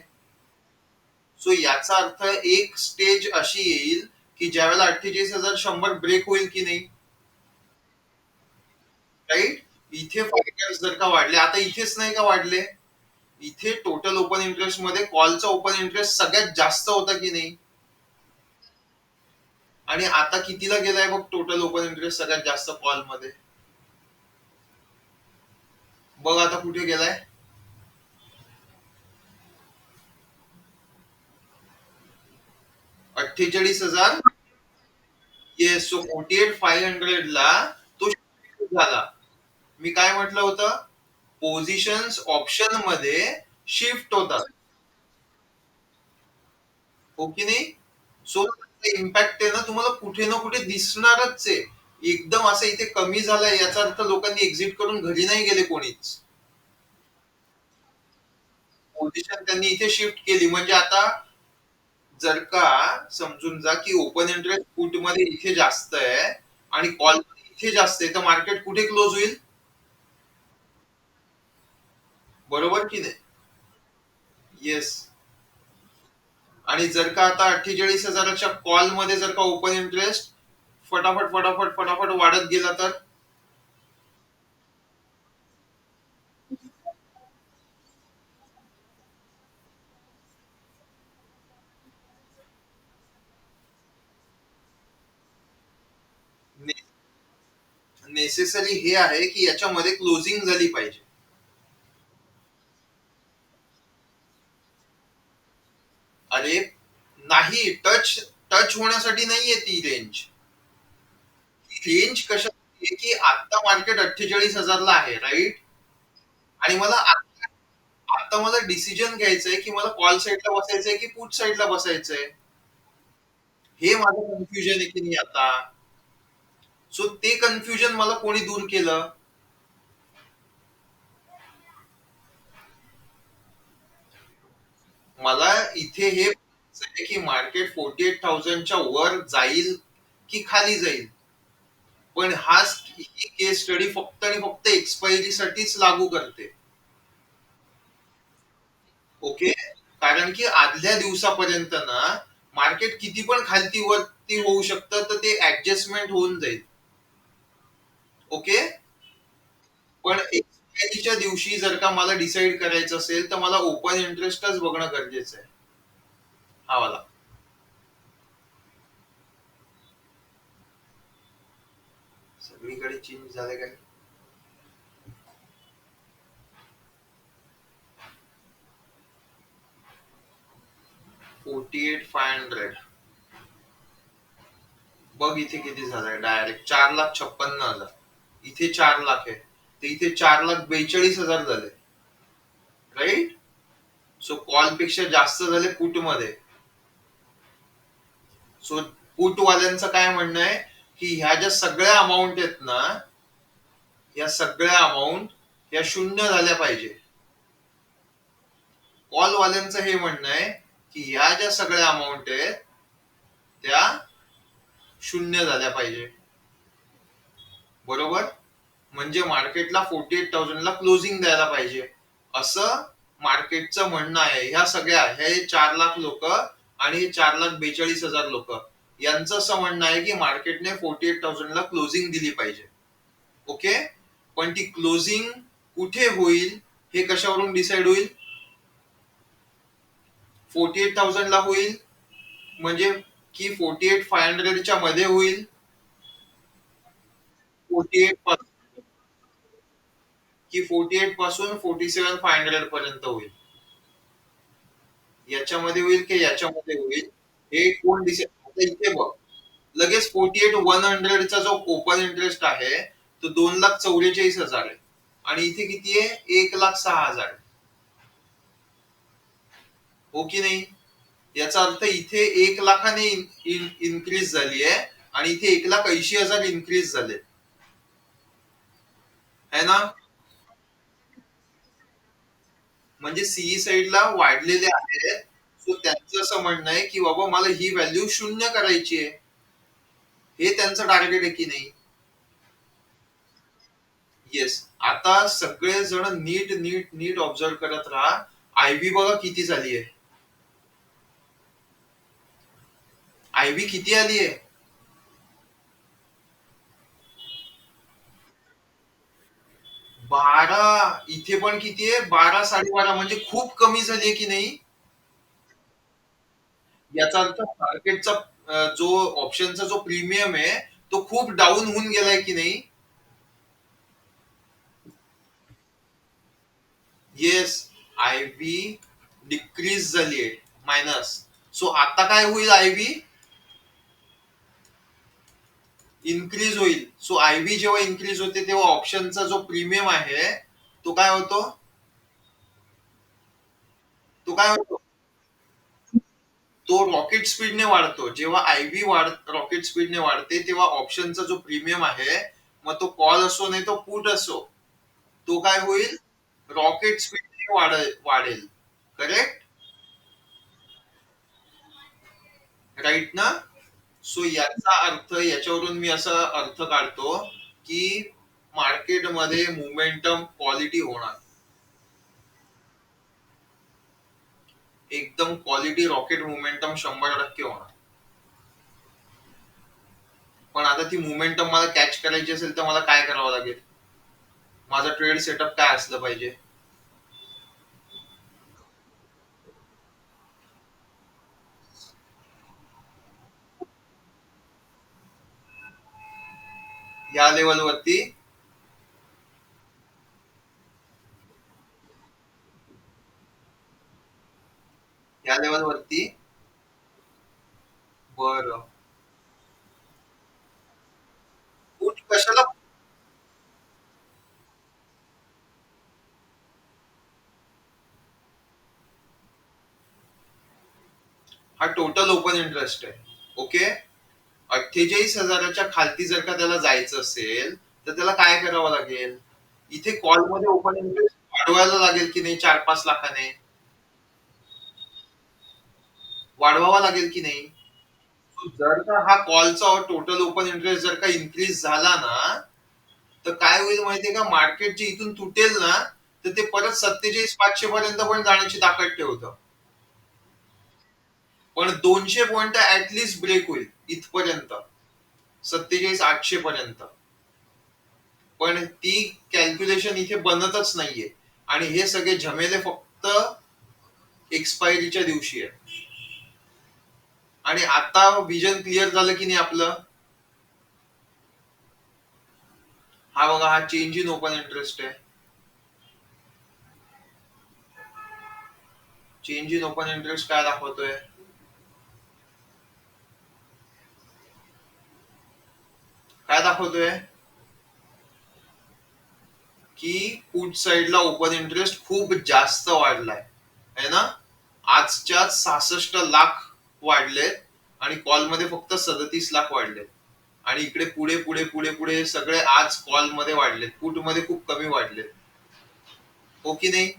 सो याचा अर्थ एक स्टेज अशी येईल की ज्यावेळेला 48,100 ब्रेक होईल की नाही. राईट. इथे फायटर्स जर का वाढले, आता इथेच नाही का वाढले. इथे टोटल ओपन इंटरेस्ट मध्ये कॉलचा ओपन इंटरेस्ट सगळ्यात जास्त होता की नाही. आणि आता कितीला गेलाय बघ टोटल ओपन इंटरेस्ट सगळ्यात जास्त कॉल मध्ये. बघ आता कुठे गेलाय. 48,000. येस. सो 48,500 ला तो shift झाला. मी काय म्हटलं होतं. पोझिशन्स ऑप्शन मध्ये शिफ्ट होतात. हो की नाही. सो इम्पॅक्ट आहे ना तुम्हाला कुठे ना कुठे दिसणारच आहे. एकदम असं इथे कमी झालंय याचा अर्थ लोकांनी एक्झिट करून घरी नाही गेले कोणीच. पोझिशन त्यांनी इथे शिफ्ट केली म्हणजे आता जर का समजून जा की ओपन इंटरेस्ट पुट मध्ये इथे जास्त आहे आणि कॉल इथे जास्त आहे, तर मार्केट कुठे क्लोज होईल. बरोबर की नाही. येस. आणि जर का आता 48,000च्या कॉल मध्ये जर का ओपन इंटरेस्ट फटाफट फटाफट फटाफट वाढत गेला तर. नेसेसरी हे आहे की याच्यामध्ये क्लोजिंग झाली पाहिजे. अरे नाही, टच टच होण्यासाठी नाहीये ती रेंज. रेंज कशासाठी आहे की आता मार्केट 48,000 ला आहे, राईट. आणि मला आता मला डिसिजन घ्यायचंय की मला कॉल साईडला बसायचंय की पुट साईडला बसायचंय. हे माझं कन्फ्युजन आहे की नाही आता. सो ते कन्फ्युजन मला कोणी दूर केलं. मला इथे हे आहे की मार्केट 48,000च्या वर जाईल की खाली जाईल. पण ही केस स्टडी फक्त आणि फक्त एक्सपायरीसाठीच लागू करते. ओके. कारण की आदल्या दिवसापर्यंत ना मार्केट किती पण खालती वरती होऊ शकतं, तर ते ऍडजस्टमेंट होऊन जाईल. ओके. पण एक्सपायरीच्या दिवशी जर का मला डिसाईड करायचं असेल तर मला ओपन इंटरेस्टच बघणं गरजेचं आहे. हा वाला. सगळीकडे चेंज झाले काय? 48,500. बघ इथे किती झालंय डायरेक्ट 4,56,000. इथे 4 लाख आहे, तर इथे 4,42,000 झाले. राईट. सो कॉल पेक्षा जास्त झाले पुट मध्ये. सो पुट वाल्यांचं काय म्हणणं आहे की ह्या ज्या सगळ्या अमाऊंट आहेत ना, या सगळ्या अमाऊंट या शून्य झाल्या पाहिजे. कॉल वाल्यांचं हे म्हणणं आहे की ह्या ज्या सगळ्या अमाऊंट आहेत त्या शून्य झाल्या पाहिजे. बरोबर. म्हणजे मार्केटला 48,000ला क्लोजिंग द्यायला पाहिजे असं मार्केटचं म्हणणं आहे. ह्या सगळ्या हे 4 लाख लोक आणि हे 4,42,000 लोक यांचं असं म्हणणं आहे की मार्केटने 48,000ला क्लोजिंग दिली पाहिजे. ओके. पण ती क्लोजिंग कुठे होईल हे कशावरून डिसाइड होईल? 48,000ला होईल म्हणजे की 48,500च्या मध्ये होईल? 48 की 48 पासून 47,500 पर्यंत होईल? याच्यामध्ये होईल की याच्यामध्ये होईल? हे कोण डिसाइड? आता इथे बघ, लगेच 48,100चा जो ओपन इंटरेस्ट आहे तो 2,44,000 आहे आणि इथे किती आहे? 1,06,000. हो की नाही? याचा अर्थ इथे 1 लाखाने इन्क्रीज झाली आहे आणि इथे 1,80,000 इन्क्रीज झाले. है ना? म्हणजे सीई साईडला वाढलेले आहेत. सो त्यांचं असं म्हणणं आहे की बाबा मला ही व्हॅल्यू शून्य करायची आहे. हे त्यांचं टार्गेट आहे की नाही? येस. आता सगळेजण नीट नीट नीट ऑब्झर्व करत राहा. आयव्ही बघा किती झाली आहे. आयव्ही किती आली आहे? 12. इथे पण किती आहे? 12, 12.5 म्हणजे खूप कमी झाली आहे की नाही? याचा अर्थ मार्केटचा जो ऑप्शनचा जो प्रीमियम आहे तो खूप डाऊन होऊन गेलाय की नाही? येस. आयव्ही डिक्रीज झाली आहे, मायनस. सो आता काय होईल? आयव्ही इन्क्रीज होईल. सो आयव्ही जेव्हा इन्क्रीज होते तेव्हा ऑप्शनचा जो प्रीमियम आहे तो काय होतो? तो काय होतो? तो रॉकेट स्पीडने वाढतो. जेव्हा आयव्ही रॉकेट स्पीडने वाढते तेव्हा ऑप्शनचा जो प्रीमियम आहे, मग तो कॉल असो नाही तो पुट असो, तो काय होईल? रॉकेट स्पीडने वाढेल. करेक्ट. राईट ना? सो याचा अर्थ याच्यावरून मी असा अर्थ काढतो की मार्केटमध्ये मोमेंटम क्वालिटी होणार. एकदम क्वालिटी रॉकेट मोमेंटम 100% होणार. पण आता ती मोमेंटम मला कॅच करायची असेल तर मला काय करावं लागेल? माझा ट्रेड सेटअप काय असलं पाहिजे? या लेवलवरती. या लेवलवरती. बरं. पुट कशाला? हा टोटल ओपन इंटरेस्ट आहे. ओके. 48,000च्या खालती जर का त्याला जायचं असेल तर त्याला काय करावं लागेल? इथे कॉलमध्ये ओपन इंटरेस्ट वाढवायला लागेल की नाही 4-5 लाखाने? वाढवावा लागेल की नाही? जर का हा कॉलचा टोटल ओपन इंटरेस्ट जर का इन्क्रीज झाला ना, तर काय होईल माहितीये का, मार्केट जे इथून तुटेल ना, तर ते परत 47,500 पर्यंत पण जाण्याची ताकद ठेवतं. पण 200 पॉइंट ऍटलीस्ट ब्रेक होईल इथपर्यंत, 47,800 पर्यंत. पण ती कॅल्क्युलेशन इथे बनतच नाहीये. आणि हे सगळे झमेले फक्त एक्सपायरीच्या दिवशी आहे. आणि आता विजन क्लिअर झालं की नाही आपलं? हा बघा, हा चेंज इन ओपन इंटरेस्ट आहे. चेंज इन ओपन इंटरेस्ट काय दाखवतोय? काय दाखवतोय? की पुट साइडला ओपन इंटरेस्ट खूप जास्त वाढलाय, है ना? आजच्या 66 लाख वाढलेत आणि कॉलमध्ये फक्त 37 लाख वाढलेत. आणि इकडे पुढे पुढे पुढे पुढे सगळे आज कॉलमध्ये वाढलेत, पुटमध्ये खूप कमी वाढलेत. हो की नाही?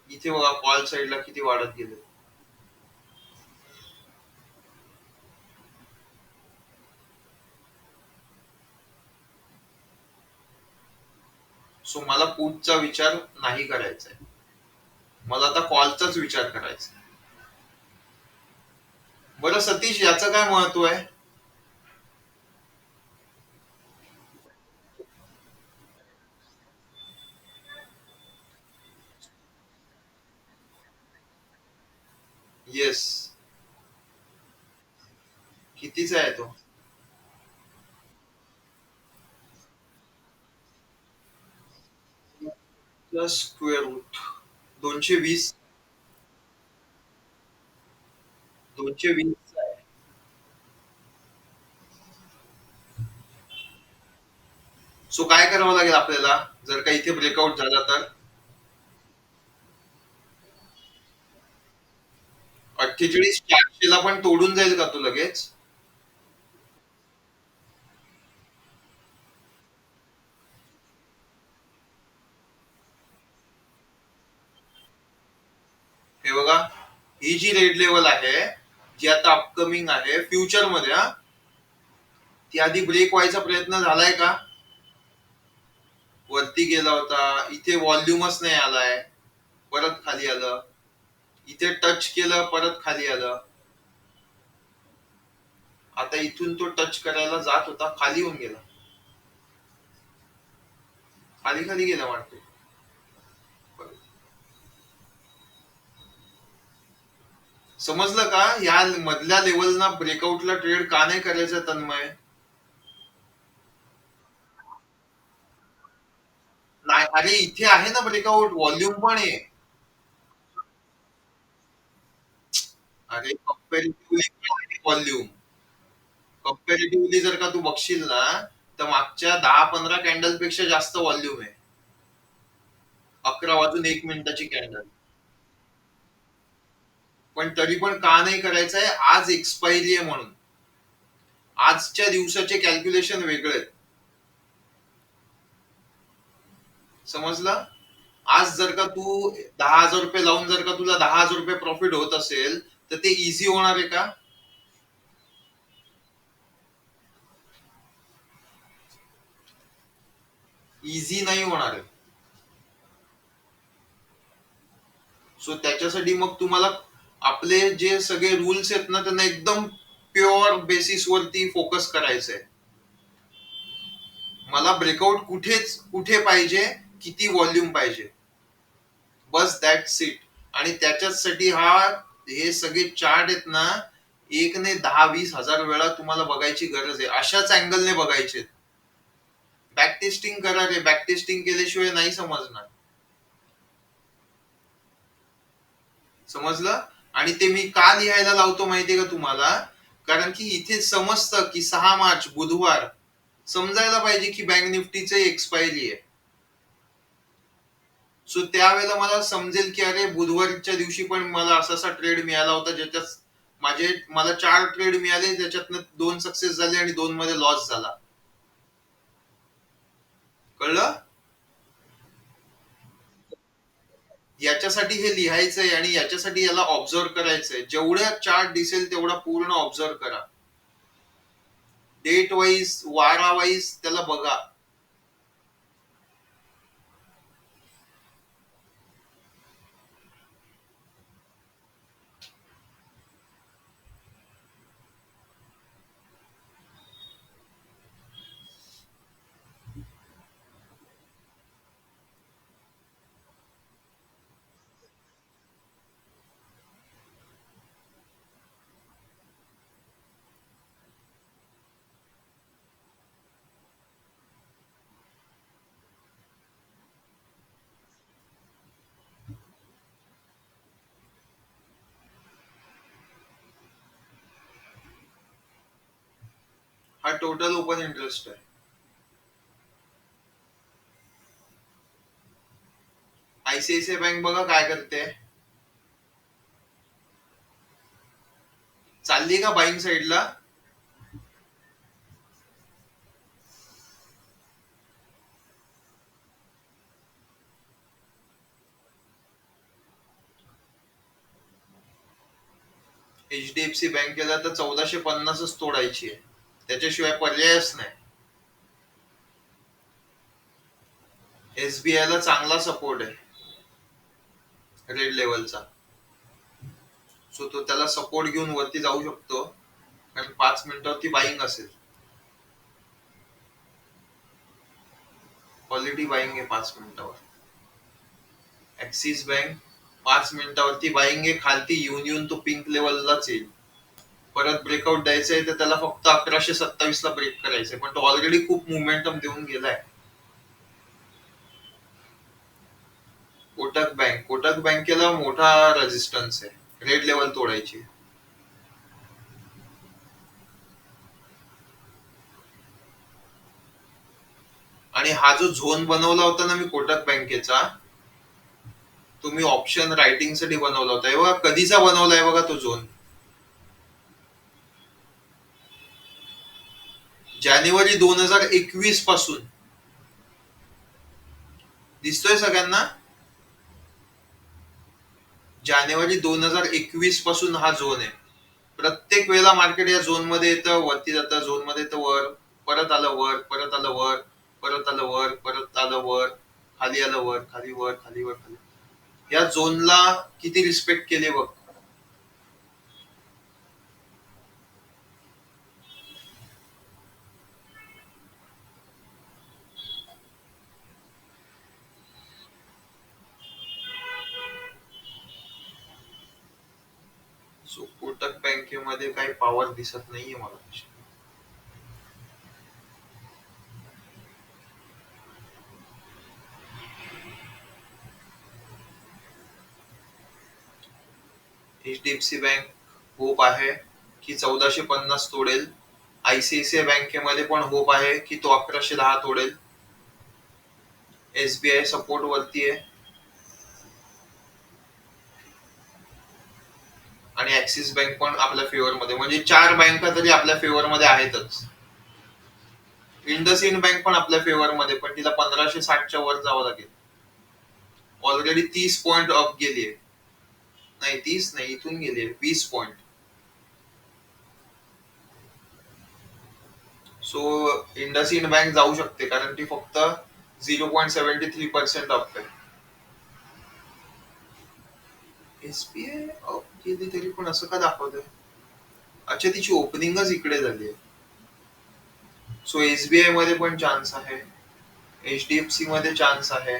इथे बघा कॉल साइडला किती वाढत गेले. सो मला पुटचा विचार नाही करायचा आहे, मला आता कॉलचाच विचार करायचा आहे. बरं सतीश, याचं काय महत्व आहे? येस. कितीचा आहे तो? Plus square route 220. 220 आहे. सो काय करावं लागेल आपल्याला जर का इथे ब्रेकआउट झाला तर? 48,400 ला पण तोडून जाईल का तो लगेच? हे बघा, ही जी रेड लेवल आहे, जी आता अपकमिंग आहे फ्युचर मध्ये, हा, ती आधी ब्रेक व्हायचा प्रयत्न झालाय का? वरती गेला होता, इथे व्हॉल्युमच नाही आलाय, परत खाली आलं. इथे टच केलं, परत खाली आलं. आता इथून तो टच करायला जात होता, खाली येऊन गेला. खाली खाली गेला वाटतो. समजलं का? या मधल्या लेवलना ब्रेकआउटला ट्रेड का नाही करायचं तन्मय? नाही, अरे इथे आहे ना ब्रेकआउट, व्हॉल्यूम पण आहे. अरे कम्पॅरेटिव्हली व्हॉल्यूम, कम्पॅरेटिव्हली जर का तू बघशील ना, तर मागच्या 10-15 कॅन्डल पेक्षा जास्त व्हॉल्यूम आहे. 11 वाजून 1 मिनिटाची कॅन्डल. पण तरी पण का नाही करायचंय? आज एक्सपायरी आहे म्हणून. आजच्या दिवसाचे कॅल्क्युलेशन वेगळे आहेत. समजलं? आज जर का तू 10,000 रुपये लावून जर का तुला 10,000 रुपये प्रॉफिट होत असेल, तर ते इझी होणार आहे का? इझी नाही होणार आहे. सो त्याच्यासाठी मग तुम्हाला आपले जे सगळे रूल्स आहेत ना, त्यांना एकदम प्युअर बेसिस वरती फोकस करायचंय. मला ब्रेकआउट कुठे पाहिजे, किती व्हॉल्यूम पाहिजे, बस दॅट सीट. आणि त्याच्यासाठी हे सगळे चार्ट आहेत ना, एक ने 10-20 हजार वेळा तुम्हाला बघायची गरज आहे. अशाच अँगलने बघायचे. बॅक टेस्टिंग करा रे, बॅक टेस्टिंग केल्याशिवाय नाही समजणार. समजलं? आणि ते मी का लिहायला लावतो माहितीये का तुम्हाला? कारण की इथे समजतं की 6 मार्च बुधवार समजायला पाहिजे की बँक निफ्टीचे एक्सपायरी आहे. सो त्यावेळेला मला समजेल की अरे बुधवारच्या दिवशी पण मला असा असा ट्रेड मिळाला होता, ज्याच्यात मला 4 ट्रेड मिळाले, ज्याच्यातनं 2 सक्सेस झाले आणि 2 मध्ये लॉस झाला. कळलं? याच्यासाठी हे लिहायचंय आणि याच्यासाठी याला ऑब्झर्व करायचंय. जेवढ्या चार्ट दिसेल तेवढा पूर्ण ऑब्झर्व करा. डेट वाईज, वारा वाईज त्याला बघा. हा टोटल ओपन इंटरेस्ट आहे. आयसीआयसीआय बँक बघा काय करते. चालली का बाईंग साईडला. एचडीएफसी बँकेला तर 1450च तोडायची आहे. त्याच्याशिवाय पर्यायच नाही. एसबीआय ला चांगला सपोर्ट आहे रेड लेवलचा. सो तो त्याला सपोर्ट घेऊन वरती जाऊ शकतो. कारण 5 मिनिटावरती बाईंग असेल. क्वालिटी बाईंग आहे 5 मिनिटावर. ऍक्सिस बँक 5 मिनिटावरती बाईंग आहे. खालती येऊन येऊन तो पिंक लेवललाच येईल. परत ब्रेकआउट द्यायचंय तर त्याला फक्त 1127 ला ब्रेक करायचंय. पण तो ऑलरेडी खूप मोमेंटम देऊन गेलाय. कोटक बँकेला मोठा रेजिस्टन्स आहे रेड लेवल तोडायची. आणि हा जो झोन बनवला होता ना मी कोटक बँकेचा, तो मी ऑप्शन रायटिंग साठी बनवला होता. बघा कधीचा बनवलाय बघा तो झोन. जानेवारी 2021 पासून. दिसतोय सगळ्यांना. जानेवारी 2021 पासून हा झोन आहे. प्रत्येक वेळेला मार्केट या झोन मध्ये येतं, वरती जातं, झोन मध्ये येतं, वर परत आलं, वर परत आलं, वर परत आलं, वर परत आलं, वर खाली आलं, वर खाली, वर खाली, वर खाली. या झोनला किती रिस्पेक्ट केले बघ. सो कोटक बँकेमध्ये काही पॉवर दिसत नाहीये मला. एचडीएफसी बँक होप आहे की 1450 तोडेल. आयसीआयसीआय बँकेमध्ये पण होप आहे की तो 1110 तोडेल. एसबीआय सपोर्ट वरती आहे. आणि ऍक्सिस बँक पण आपल्या फेवर मध्ये. म्हणजे 4 बँका तरी आपल्या फेवर मध्ये आहेतच. इंडसइंड बँक पण आपल्या फेवर मध्ये, पण तिला 1560च्या वर जावं लागेल. ऑलरेडी 30 पॉइंट अप गेलीये. नाही 30 नाही, इथून गेलीये 20 पॉइंट. सो इंडसइंड बँक जाऊ शकते कारण ती फक्त 0.73% अप आहे. एसबीआय अप केली तरी पण असं का दाखवतंय. अच्छा तिची ओपनिंगच इकडे झाली आहे. सो एसबीआय मध्ये पण चान्स आहे. एचडीएफसी मध्ये चान्स आहे.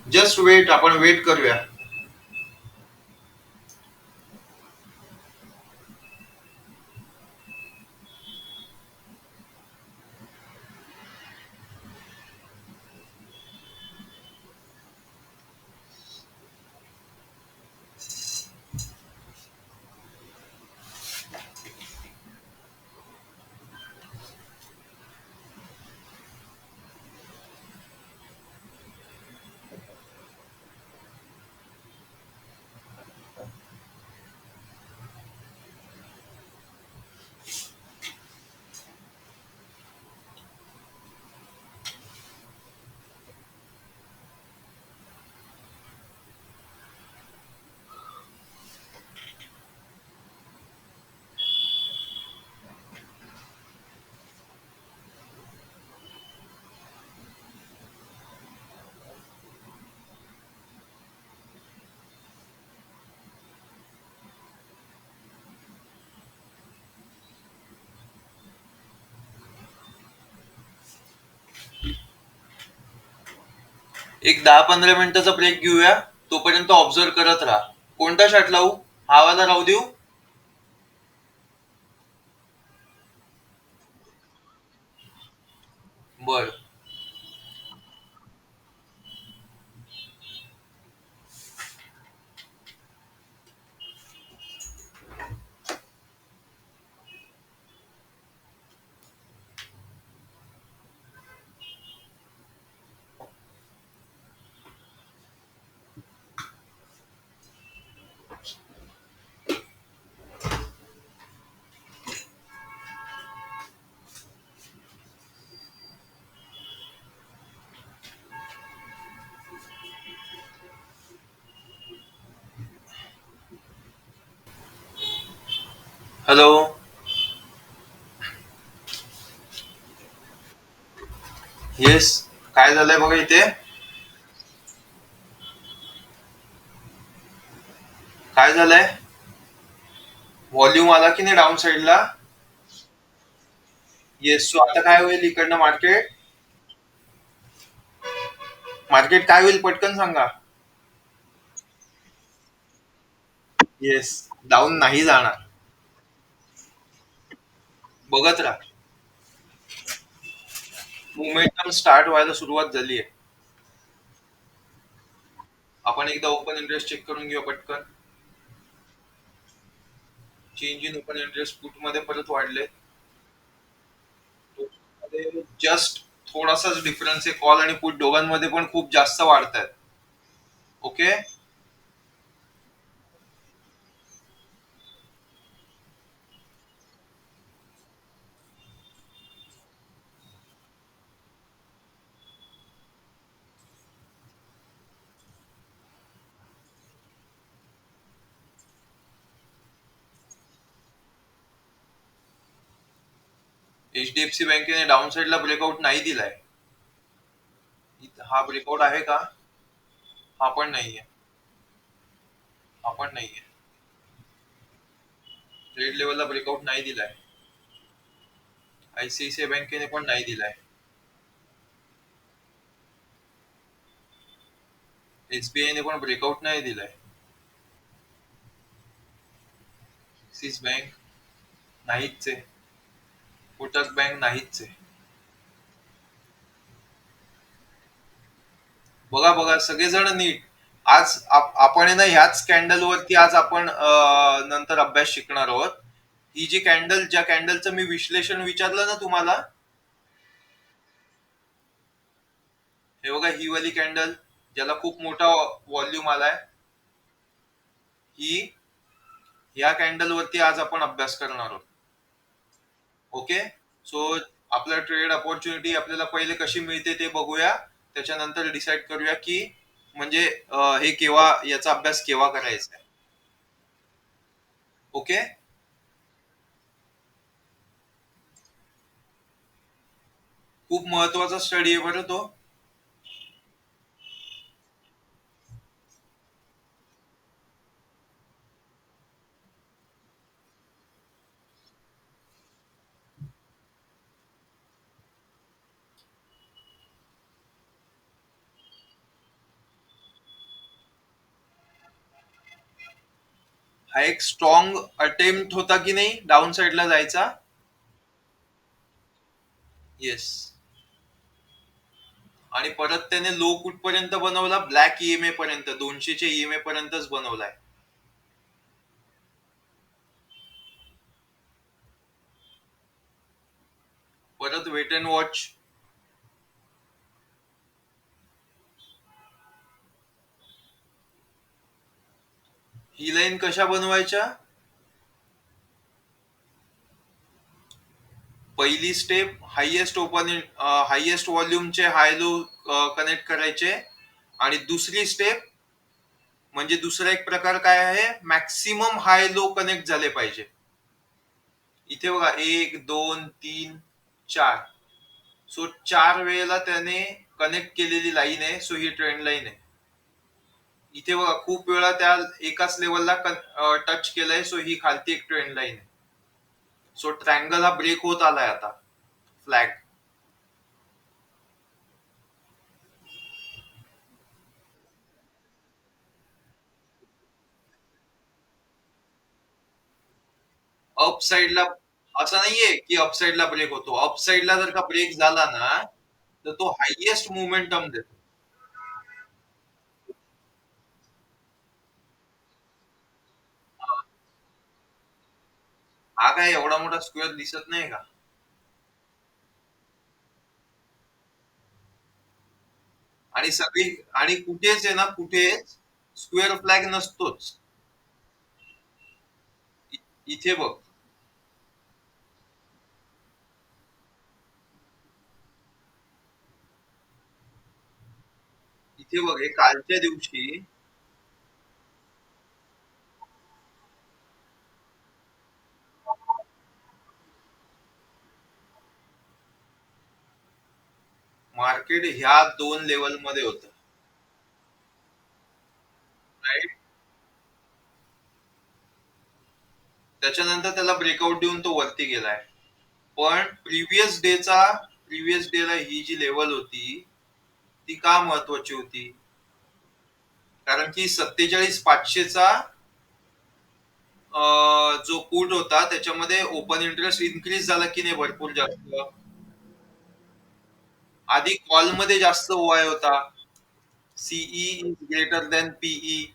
जस्ट वेट, आपण वेट करूया. एक 10-15 मिनिटाचा ब्रेक घेऊया. तोपर्यंत ऑब्झर्व करत राहा. कोणता शॉट लावू? हा वाला राहू देऊ? बर. हॅलो. येस. काय झालंय बघा इथे. काय झालंय? व्हॉल्यूम आला की नाही डाऊन साईडला? येस. सो आता काय होईल इकडनं मार्केट? मार्केट काय होईल पटकन सांगा. येस. डाऊन नाही जाणार. बघत राहा. मोमेंटम स्टार्ट व्हायला सुरुवात झाली आहे. आपण एकदा ओपन इंटरेस्ट चेक करून घेऊ पटकन. Change in open interest put मध्ये परत वाढले. जस्ट थोडासाच डिफरन्स आहे. कॉल आणि पुट दोघांमध्ये पण खूप जास्त वाढत आहेत. ओके. एचडीएफसी बँकेने डाऊन साईडला ब्रेकआउट नाही दिलाय. हा ब्रेकआउट आहे का? हा पण नाहीये. हा पण नाहीये. ट्रेड लेवलला ब्रेकआउट नाही दिलाय. आयसीआयसीआय बँकेने पण नाही दिलाय. एसबीआय ने पण ब्रेकआउट नाही दिलाय. एक्सिस बँक नाहीच आहे. कोटक बँक नाहीच आहे. बघा बघा सगळेजण नीट. आज आपण आहे ना ह्याच कॅन्डल वरती आज आपण नंतर अभ्यास शिकणार आहोत. ही जी कॅन्डल, ज्या कॅन्डलचं मी विश्लेषण विचारलं ना तुम्हाला, हे बघा ही वाली कॅन्डल ज्याला खूप मोठा व्हॉल्यूम आलाय, ही या कॅन्डल वरती आज आपण अभ्यास करणार आहोत. ओके. सो आपला ट्रेड अपॉर्च्युनिटी आपल्याला पहिले कशी मिळते ते बघूया. त्याच्यानंतर डिसाईड करूया की म्हणजे हे केव्हा, याचा अभ्यास केव्हा करायचा आहे. ओके. खूप महत्वाचा स्टडी आहे बरं तो. हा एक स्ट्रॉंग अटेम्प्ट होता की नाही डाऊन साईडला जायचा. येस. आणि परत त्याने लो कुठपर्यंत बनवला? ब्लॅक ईएमए पर्यंत, 200च्या ईएमए पर्यंतच बनवलाय. परत वेट अँड वॉच. ही लाईन कशा बनवायच्या? पहिली स्टेप हायएस्ट ओपन, हायएस्ट व्हॉल्यूमचे हाय लो कनेक्ट करायचे. आणि दुसरी स्टेप म्हणजे दुसरा एक प्रकार काय आहे, मॅक्सिमम हाय लो कनेक्ट झाले पाहिजे. इथे बघा 1, 2, 3, 4. सो 4 वेळेला त्याने कनेक्ट केलेली लाईन आहे. सो ही ट्रेंड लाईन आहे. इथे बघा खूप वेळा त्या एकाच लेवलला टच केलंय. सो ही खालती एक ट्रेंड लाईन आहे. सो ट्रँगल हा ब्रेक होत आलाय आता. फ्लॅग. अप साइडला असं नाहीये की अप साइडला ब्रेक होतो. अप साइडला जर का ब्रेक झाला ना, तर तो हायेस्ट मोमेंटम देतो. हा काय एवढा मोठा स्क्वेअर दिसत नाही का? आणि सगळी आणि कुठेच आहे ना, कुठेच स्क्वेअर फ्लॅग नसतोच. इथे बघ, इथे बघ हे कालच्या दिवशी मार्केट ह्या 2 लेव्हलमध्ये होतं. राइट? त्याच्यानंतर त्याला ब्रेकआउट देऊन तो वरती गेलाय. पण प्रिव्हियस डेला ही जी लेवल होती, ती का महत्वाची होती? कारण की 47,500चा जो पुट होता त्याच्यामध्ये ओपन इंटरेस्ट इन्क्रीज झाला की नाही भरपूर जास्त. आधी कॉलमध्ये जास्त ओआय होता. CE is greater than PE.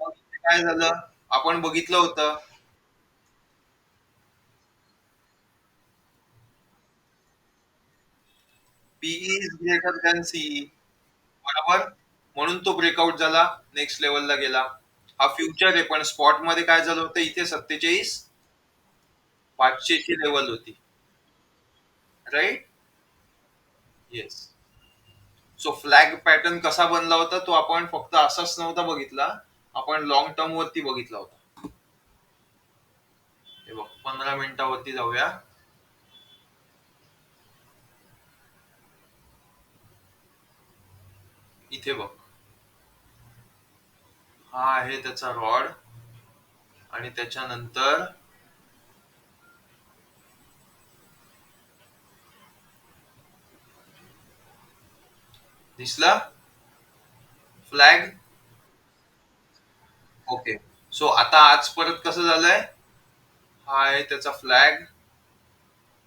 मग इथे काय झालं? आपण बघितलं होतं. PE is greater than CE. बरोबर? म्हणून तो ब्रेकआउट झाला, नेक्स्ट लेवलला गेला. हा फ्युचर आहे, पण स्पॉट मध्ये काय झालं होतं, इथे 47,500 ची लेवल होती. Right? Yes. So flag pattern कसा बनला होता तो आपण फक्त असाच नव्हता बघितला, आपण लॉंग टर्म वरती बघितला होता. हे बघ, 15 मिनिटावरती जाऊया. इथे बघ, हा आहे त्याचा रॉड. आणि त्याच्यानंतर दिसला फ्लॅग. ओके. सो आता आज परत कसं झालंय, हा आहे त्याचा फ्लॅग.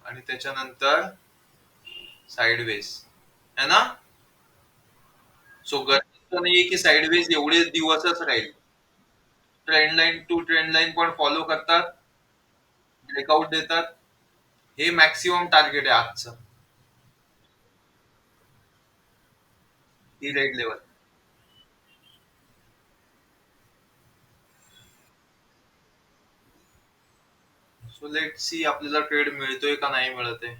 आणि त्याच्यानंतर साइडवेज है ना. सो गरजेचं नाहीये की साइडवेज एवढे दिवसच राहील. Trend line to trend line पण फॉलो करतात, ब्रेकआउट देतात. हे मॅक्सिमम टार्गेट आहे आजचं. ही red level. So let see आपल्याला ट्रेड मिळतोय का नाही मिळत आहे.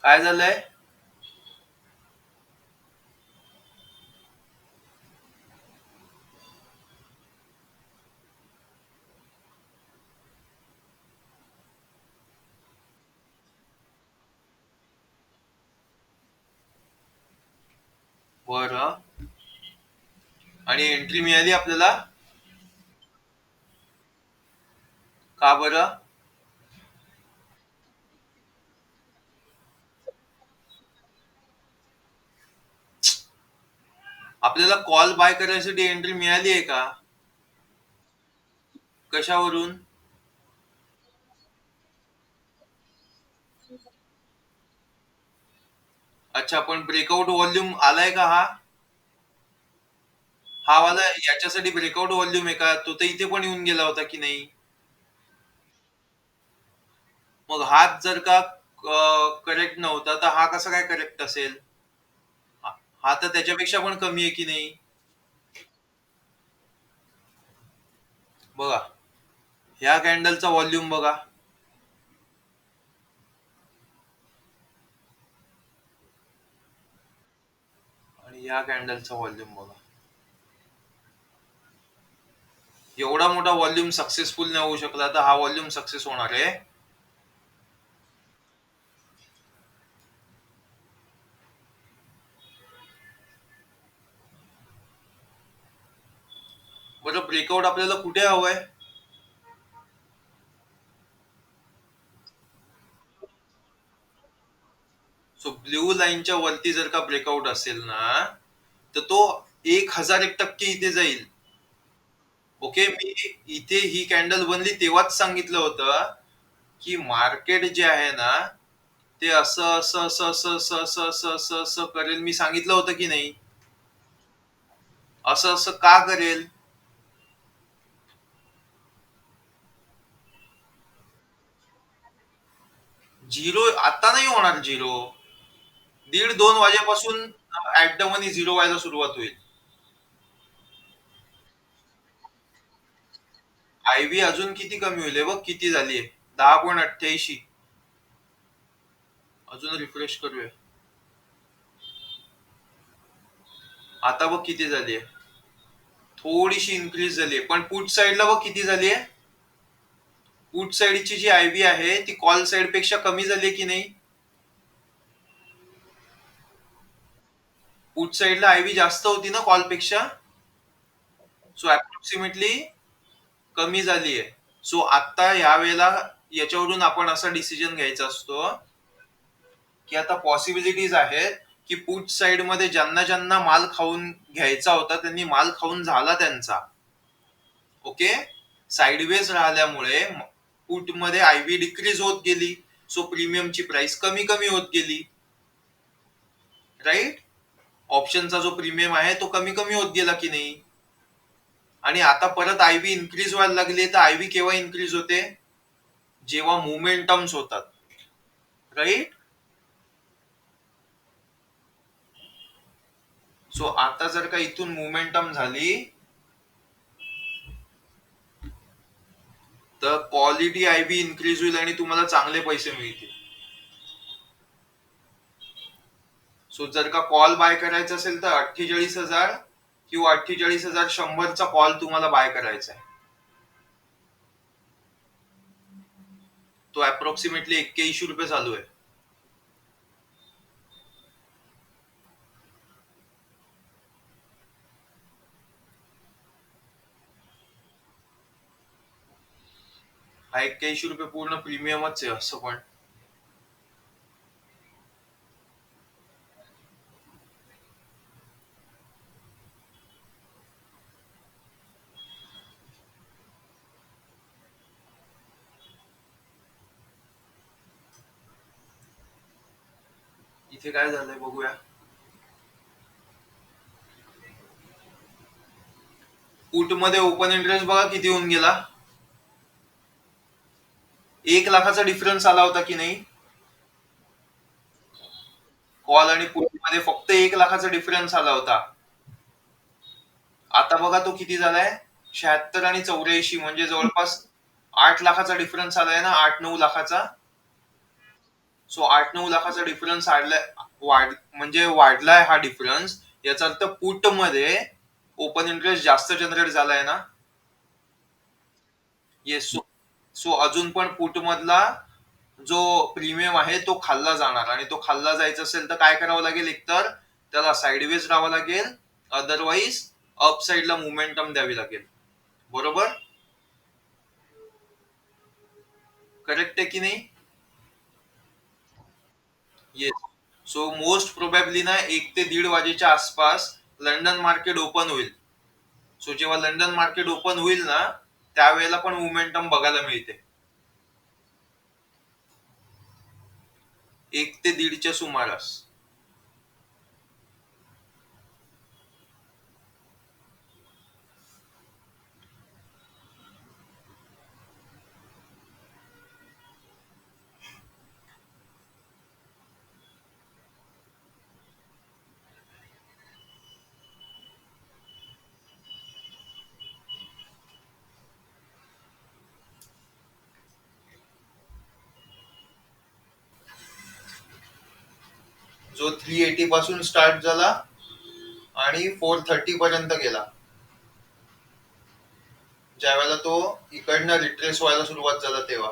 काय झालंय. बरं. आणि एंट्री मिळाली आपल्याला. का बरं. आपल्याला कॉल बाय करण्यासाठी एंट्री मिळाली आहे का. कशावरून. अच्छा, पण ब्रेकआउट व्हॉल्यूम आलाय का हा. हा वाला याच्यासाठी ब्रेकआउट व्हॉल्यूम आहे का, तो तर इथे पण येऊन गेला होता की नाही. मग हाच जर का करेक्ट नव्हता तर हा कसा काय करेक्ट असेल. हा हा तर त्याच्यापेक्षा पण कमी आहे की नाही. बघा, ह्या कॅन्डलचा व्हॉल्यूम बघा. आणि ह्या कॅन्डलचा व्हॉल्यूम बघा. एवढा मोठा व्हॉल्यूम सक्सेसफुल नाही होऊ शकला, तर हा व्हॉल्यूम सक्सेस होणार आहे. बरं, ब्रेकआउट आपल्याला कुठे हवंय. सो ब्ल्यू लाईनच्या वरती जर का ब्रेकआउट असेल ना, तर तो 1001% इथे जाईल. ओके, मी इथे ही कॅन्डल बनली तेव्हाच सांगितलं होतं की मार्केट जे आहे ना, ते असं असं असं असं असं असं असं असं असं करेल. मी सांगितलं होतं की नाही? असं असं का करेल? झिरो आता नाही होणार झिरो. 1:30-2 वाजेपासून ऍट द मनी झिरो व्हायला सुरुवात होईल. आयव्ही अजून किती कमी होईल हे बघ किती झालीये. 10.88. अजून रिफ्रेश करूया. आता बघ किती झालीये. थोडीशी इन्क्रीज झालीये पण पुट साइडला बघ किती झालीये. पुट साइडची जी आयव्ही आहे ती कॉल साइड पेक्षा कमी झाली की नाही. पुट साइडला आयव्ही जास्त होती ना कॉल पेक्षा. सो अप्रॉक्सिमेटली कमी झालीये. सो आता या वेळेला याच्यावरून आपण असा डिसिजन घ्यायचा असतो की आता पॉसिबिलिटीज आहेत की पुट साइड मध्ये ज्यांना ज्यांना माल खाऊन घ्यायचा होता त्यांनी माल खाऊन झाला त्यांचा. ओके, साइडवेज राहिल्यामुळे पुट मध्ये आयव्ही डिक्रीज होत गेली. सो प्रीमियमची प्राइस कमी कमी होत गेली. राईट. ऑप्शनचा जो प्रीमियम आहे तो कमी कमी होत गेला की नाही. आणि आता परत आयव्ही इन्क्रीज व्हायला लागली. तर आयव्ही केव्हा इन्क्रीज होते? जेव्हा मोमेंटम्स होतात. राईट. सो आता जर का इथून मोमेंटम झाली तर क्वालिटी आयव्ही इन्क्रीज होईल आणि तुम्हाला चांगले पैसे मिळतील. सो जर का कॉल बाय करायचा असेल तर 48,000 किंवा 48,100चा कॉल तुम्हाला बाय करायचा आहे. तो अप्रॉक्सिमेटली 81 रुपये चालू आहे. हा 81 रुपये पूर्ण प्रीमियमच आहे असं पण. इथे काय झालंय बघूया. पुट मध्ये ओपन इंटरेस्ट बघा किती होऊन गेला. 1 लाखाचा डिफरन्स आला होता की नाही. कॉल आणि पुट मध्ये फक्त 1 लाखाचा डिफरन्स आला होता. आता बघा तो किती झालाय. 76 आणि 84 म्हणजे जवळपास 8 लाखाचा डिफरन्स आलाय ना. 8-9 लाखाचा. सो 8-9 लाखाचा डिफरन्स म्हणजे वाढलाय हा डिफरन्स. याचा अर्थ पुट मध्ये ओपन इंटरेस्ट जास्त जनरेट झालाय ना. येस. सो सो अजून पण पुट मधला जो प्रीमियम आहे तो खाल्ला जाणार आणि तो खाल्ला जायचा असेल तर काय करावं लागेल. एकतर त्याला साइडवेज राहावं लागेल. अदरवाईज अप साइडला मुवमेंटम द्यावी लागेल. बरोबर. करेक्ट आहे की नाही. येस. सो मोस्ट प्रोबॅबली ना 1 ते 1:30 वाजेच्या आसपास लंडन मार्केट ओपन होईल. सो जेव्हा लंडन मार्केट ओपन होईल ना त्यावेळेला पण मुवमेंटम बघायला मिळते. 1 ते 1:30च्या सुमारास. जो 380 पासून स्टार्ट झाला आणि 430 पर्यंत गेला. ज्या वेळेला तो इकडनं रिट्रेस व्हायला सुरुवात झाला तेव्हा.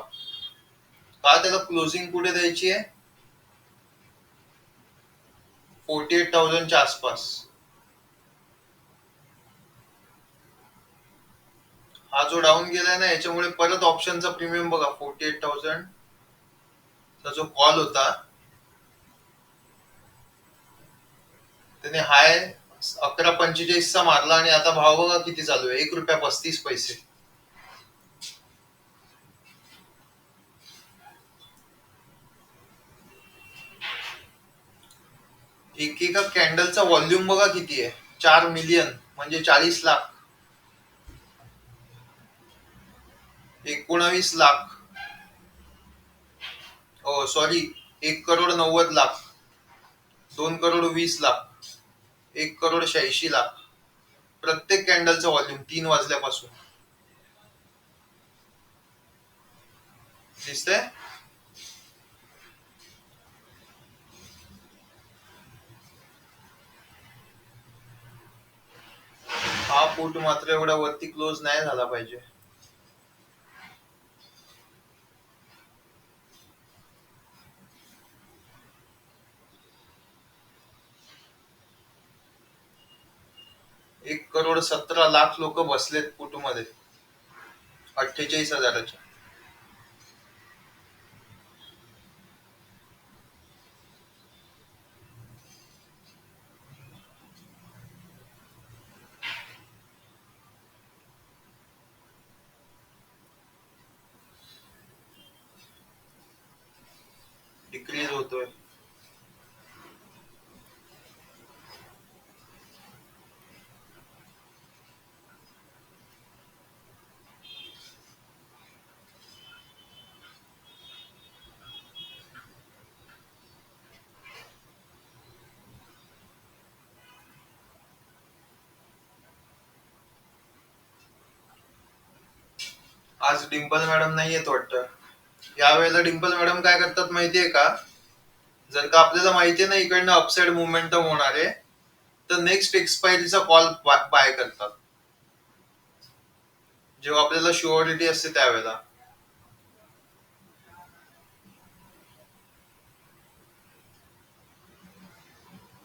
का त्याला क्लोजिंग कुठे द्यायची आहे. 48,000च्या आसपास. हा जो डाऊन गेलाय ना याच्यामुळे परत ऑप्शनचा प्रीमियम बघा. 48,000 चा जो कॉल होता त्याने हाय 11.45 चा मारला आणि आता भाव बघा किती चालू आहे, ₹1.35. एकेका कॅन्डलचा व्हॉल्यूम बघा किती आहे, 4 मिलियन म्हणजे 40 लाख, 19 लाख, हो सॉरी, 1,90,00,000, 2,20,00,000, 1,86,00,000 प्रत्येक कॅन्डलचा व्हॉल्यूम 3 वाजल्यापासून. दिसतंय? हा पुट मात्र एवढ्या वरती क्लोज नाही झाला पाहिजे. ₹1,17,00,000 लोक बसलेत पुटमध्ये 48,000च्या. डिक्रीज होतोय. आज डिंपल मॅडम नाही येत वाटतं. यावेळेला डिंपल मॅडम काय करतात माहितीये का, जर का आपल्याला माहितीये ना इकडनं अपसाइड मोमेंटम होणार आहे, तर नेक्स्ट एक्सपायरीचा कॉल बाय करतात, जेव्हा आपल्याला शुअरिटी असते त्यावेळेला.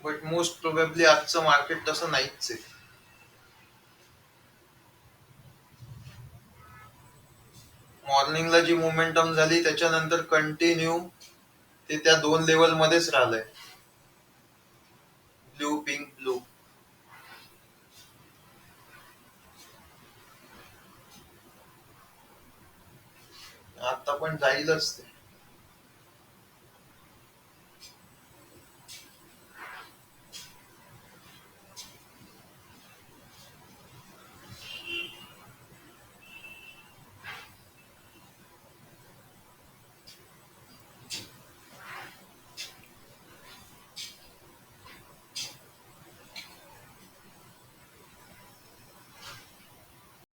बट मोस्ट प्रोबेबली आजचं मार्केट तसं नाहीच आहे. मॉर्निंगला जी मोमेंटम झाली त्याच्यानंतर कंटिन्यू ते त्या 2 लेवल मध्येच राहिलंय, ब्लू पिंक ब्लू. आता पण जाईलच ते.